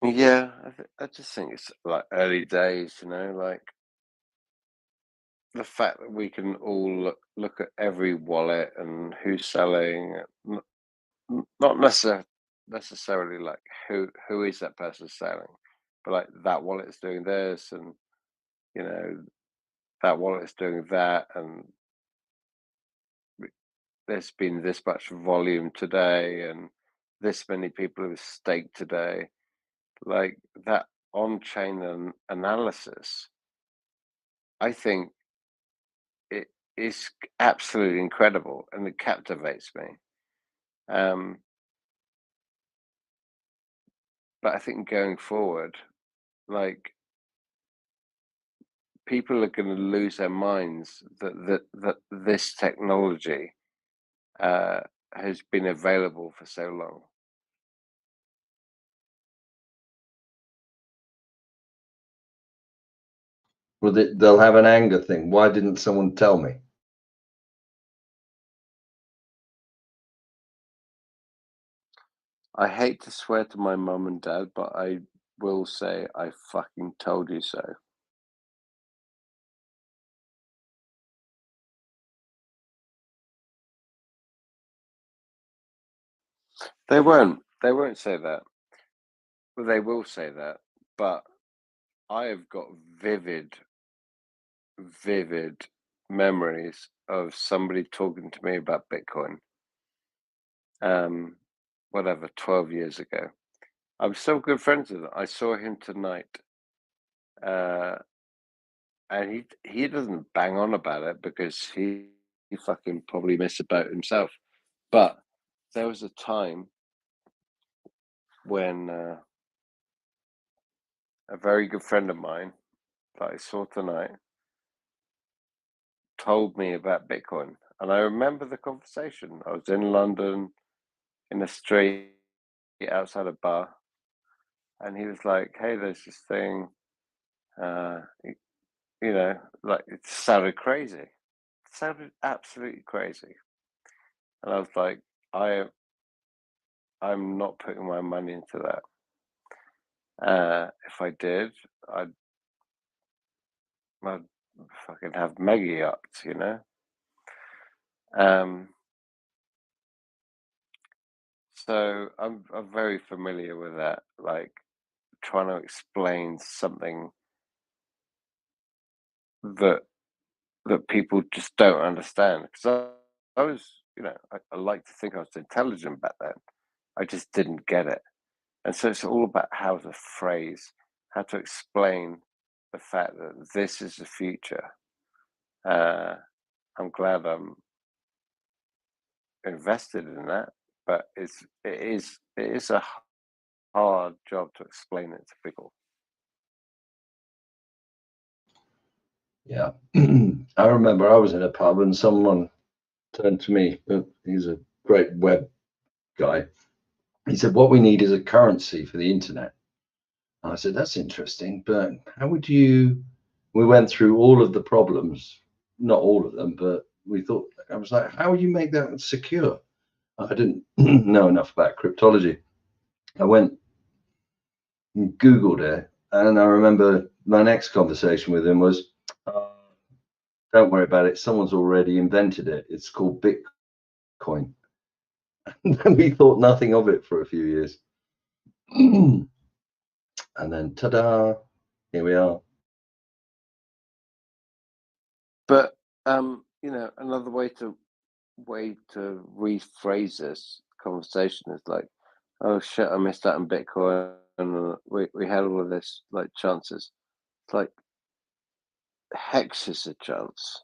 Yeah, I just think it's like early days, like the fact that we can all look at every wallet and who's selling, not necessarily like who is that person selling, but like that wallet is doing this, and that wallet is doing that, and there's been this much volume today, and this many people have staked today. Like that on-chain analysis, I think it is absolutely incredible, and it captivates me. But I think going forward, like, people are going to lose their minds that this technology has been available for so long. Well, they'll have an anger thing. Why didn't someone tell me? I hate to swear to my mum and dad, but I will say I fucking told you so. They won't say that. Well, they will say that, but I have got vivid memories of somebody talking to me about Bitcoin. 12 years ago. I'm still good friends with him. I saw him tonight, and he doesn't bang on about it because he fucking probably missed about himself. But there was a time when a very good friend of mine that I saw tonight told me about Bitcoin, and I remember the conversation. I was in London, in a street outside a bar, and he was like, "Hey, there's this thing. you know, like it sounded crazy. It sounded absolutely crazy. And I was like, I'm not putting my money into that. If I did, I'd fucking have mega yachts, you know. So I'm very familiar with that, like trying to explain something that people just don't understand. Because I was, you know, I like to think I was intelligent back then. I just didn't get it. And so it's all about how to phrase, how to explain the fact that this is the future. I'm glad I'm invested in that, but it is a hard job to explain it to people. Yeah. I remember I was in a pub and someone turned to me. He's a great web guy. He said, what we need is a currency for the internet. And I said, that's interesting, but how would you? We went through all of the problems, not all of them, but we thought, I was like, how would you make that secure? I didn't know enough about cryptology. I went and Googled it, and I remember my next conversation with him was, don't worry about it. Someone's already invented it. It's called Bitcoin. And we thought nothing of it for a few years. And then, ta-da, here we are. But you know, another way to rephrase this conversation is like, oh shit, I missed out on Bitcoin, and we had all of this like chances. It's like Hex is a chance.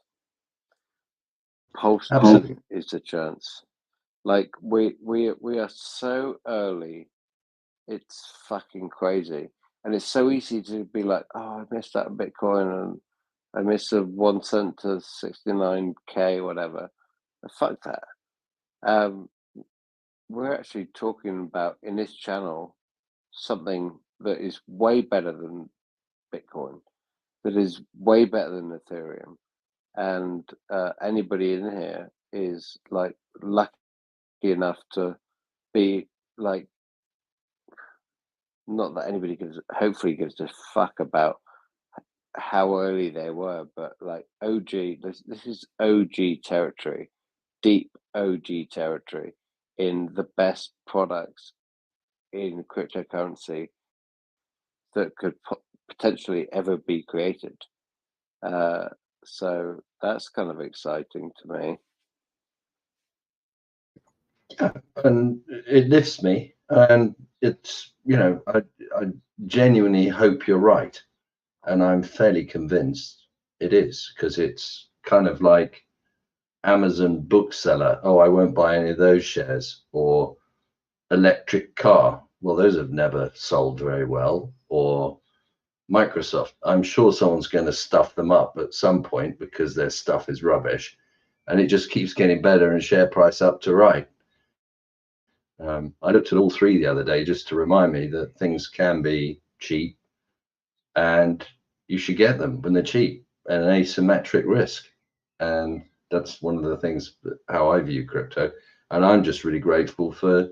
Pulsechain is a chance. Like we are so early, it's fucking crazy, and it's so easy to be like, oh, I missed out on Bitcoin, and I missed a 1 cent to 69K, whatever. Fuck that. We're actually talking about in this channel something that is way better than Bitcoin, that is way better than Ethereum, and anybody in here is like lucky enough to be like, not that anybody hopefully gives a fuck about how early they were, but like OG, this is OG territory, deep OG territory in the best products in cryptocurrency that could potentially ever be created. So that's kind of exciting to me. Yeah, and it lifts me, and it's, you know, I genuinely hope you're right, and I'm fairly convinced it is, because it's kind of like Amazon bookseller. Oh, I won't buy any of those shares. Or electric car. Well, those have never sold very well. Or Microsoft. I'm sure someone's going to stuff them up at some point because their stuff is rubbish, and it just keeps getting better and share price up to right. I looked at all three the other day just to remind me that things can be cheap, and you should get them when they're cheap and an asymmetric risk. And that's one of the things how I view crypto. And I'm just really grateful for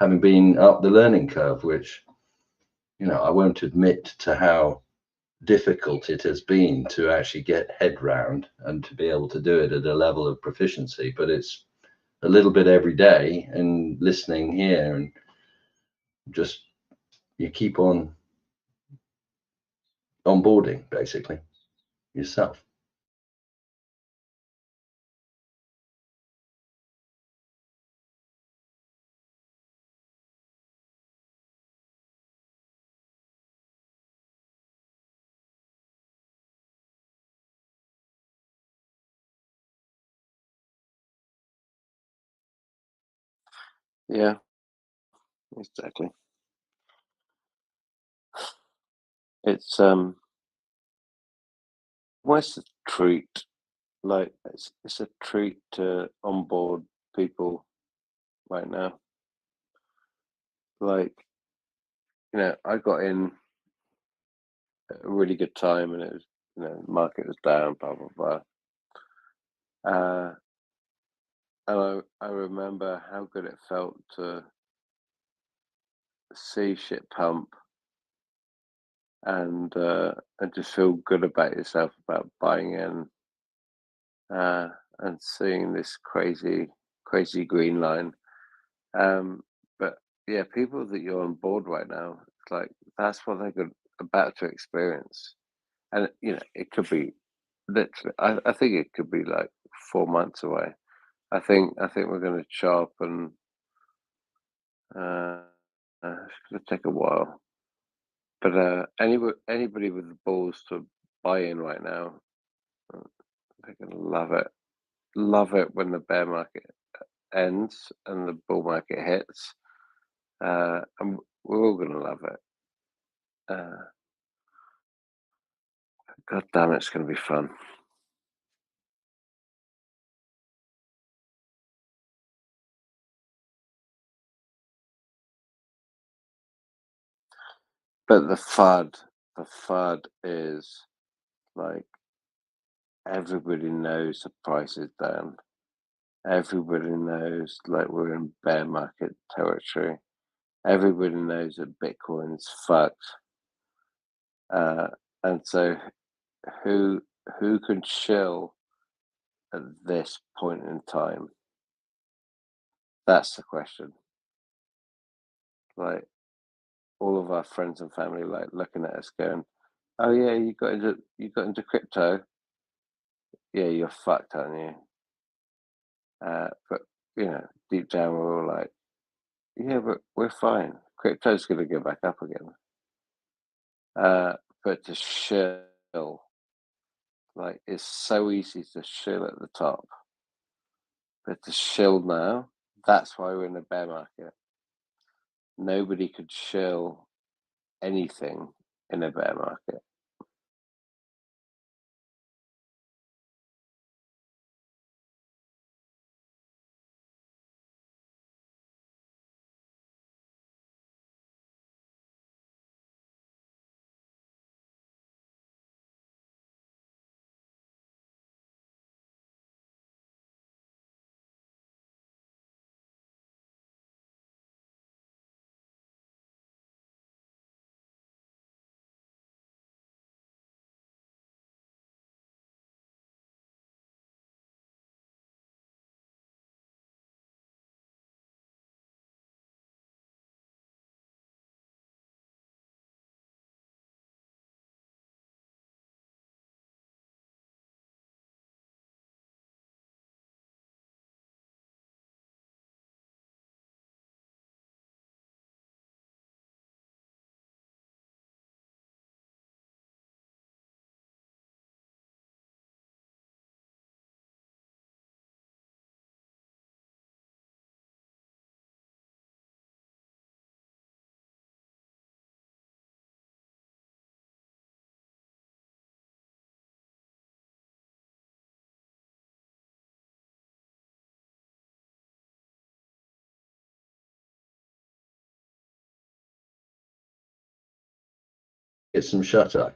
having been up the learning curve, which, you know, I won't admit to how difficult it has been to actually get head round and to be able to do it at a level of proficiency. But it's a little bit every day and listening here, and just you keep on onboarding basically yourself. Yeah, exactly. It's almost a treat. Like it's a treat to onboard people right now. Like, you know, I got in at a really good time, and it the market was down, blah blah blah. And I remember how good it felt to see shit pump and just feel good about yourself about buying in and seeing this crazy green line. But yeah, people that you're on board right now, it's like that's what they're about to experience, and it could be literally. I think it could be like 4 months away. I think we're going to chop and it's going to take a while. But anybody with the balls to buy in right now, they're going to love it. Love it when the bear market ends and the bull market hits. And we're all going to love it. God damn it, it's going to be fun. But the FUD is like everybody knows the price is down. Everybody knows like we're in bear market territory. Everybody knows that Bitcoin's fucked. And so who can chill at this point in time? That's the question. Like all of our friends and family like looking at us going, "Oh yeah, you got into crypto. Yeah, you're fucked, aren't you?" But deep down we're all like, "Yeah, but we're fine. Crypto's going to go back up again." But to chill, like it's so easy to chill at the top, but to chill now, that's why we're in a bear market. Nobody could chill anything in a bear market. Get some shut eye.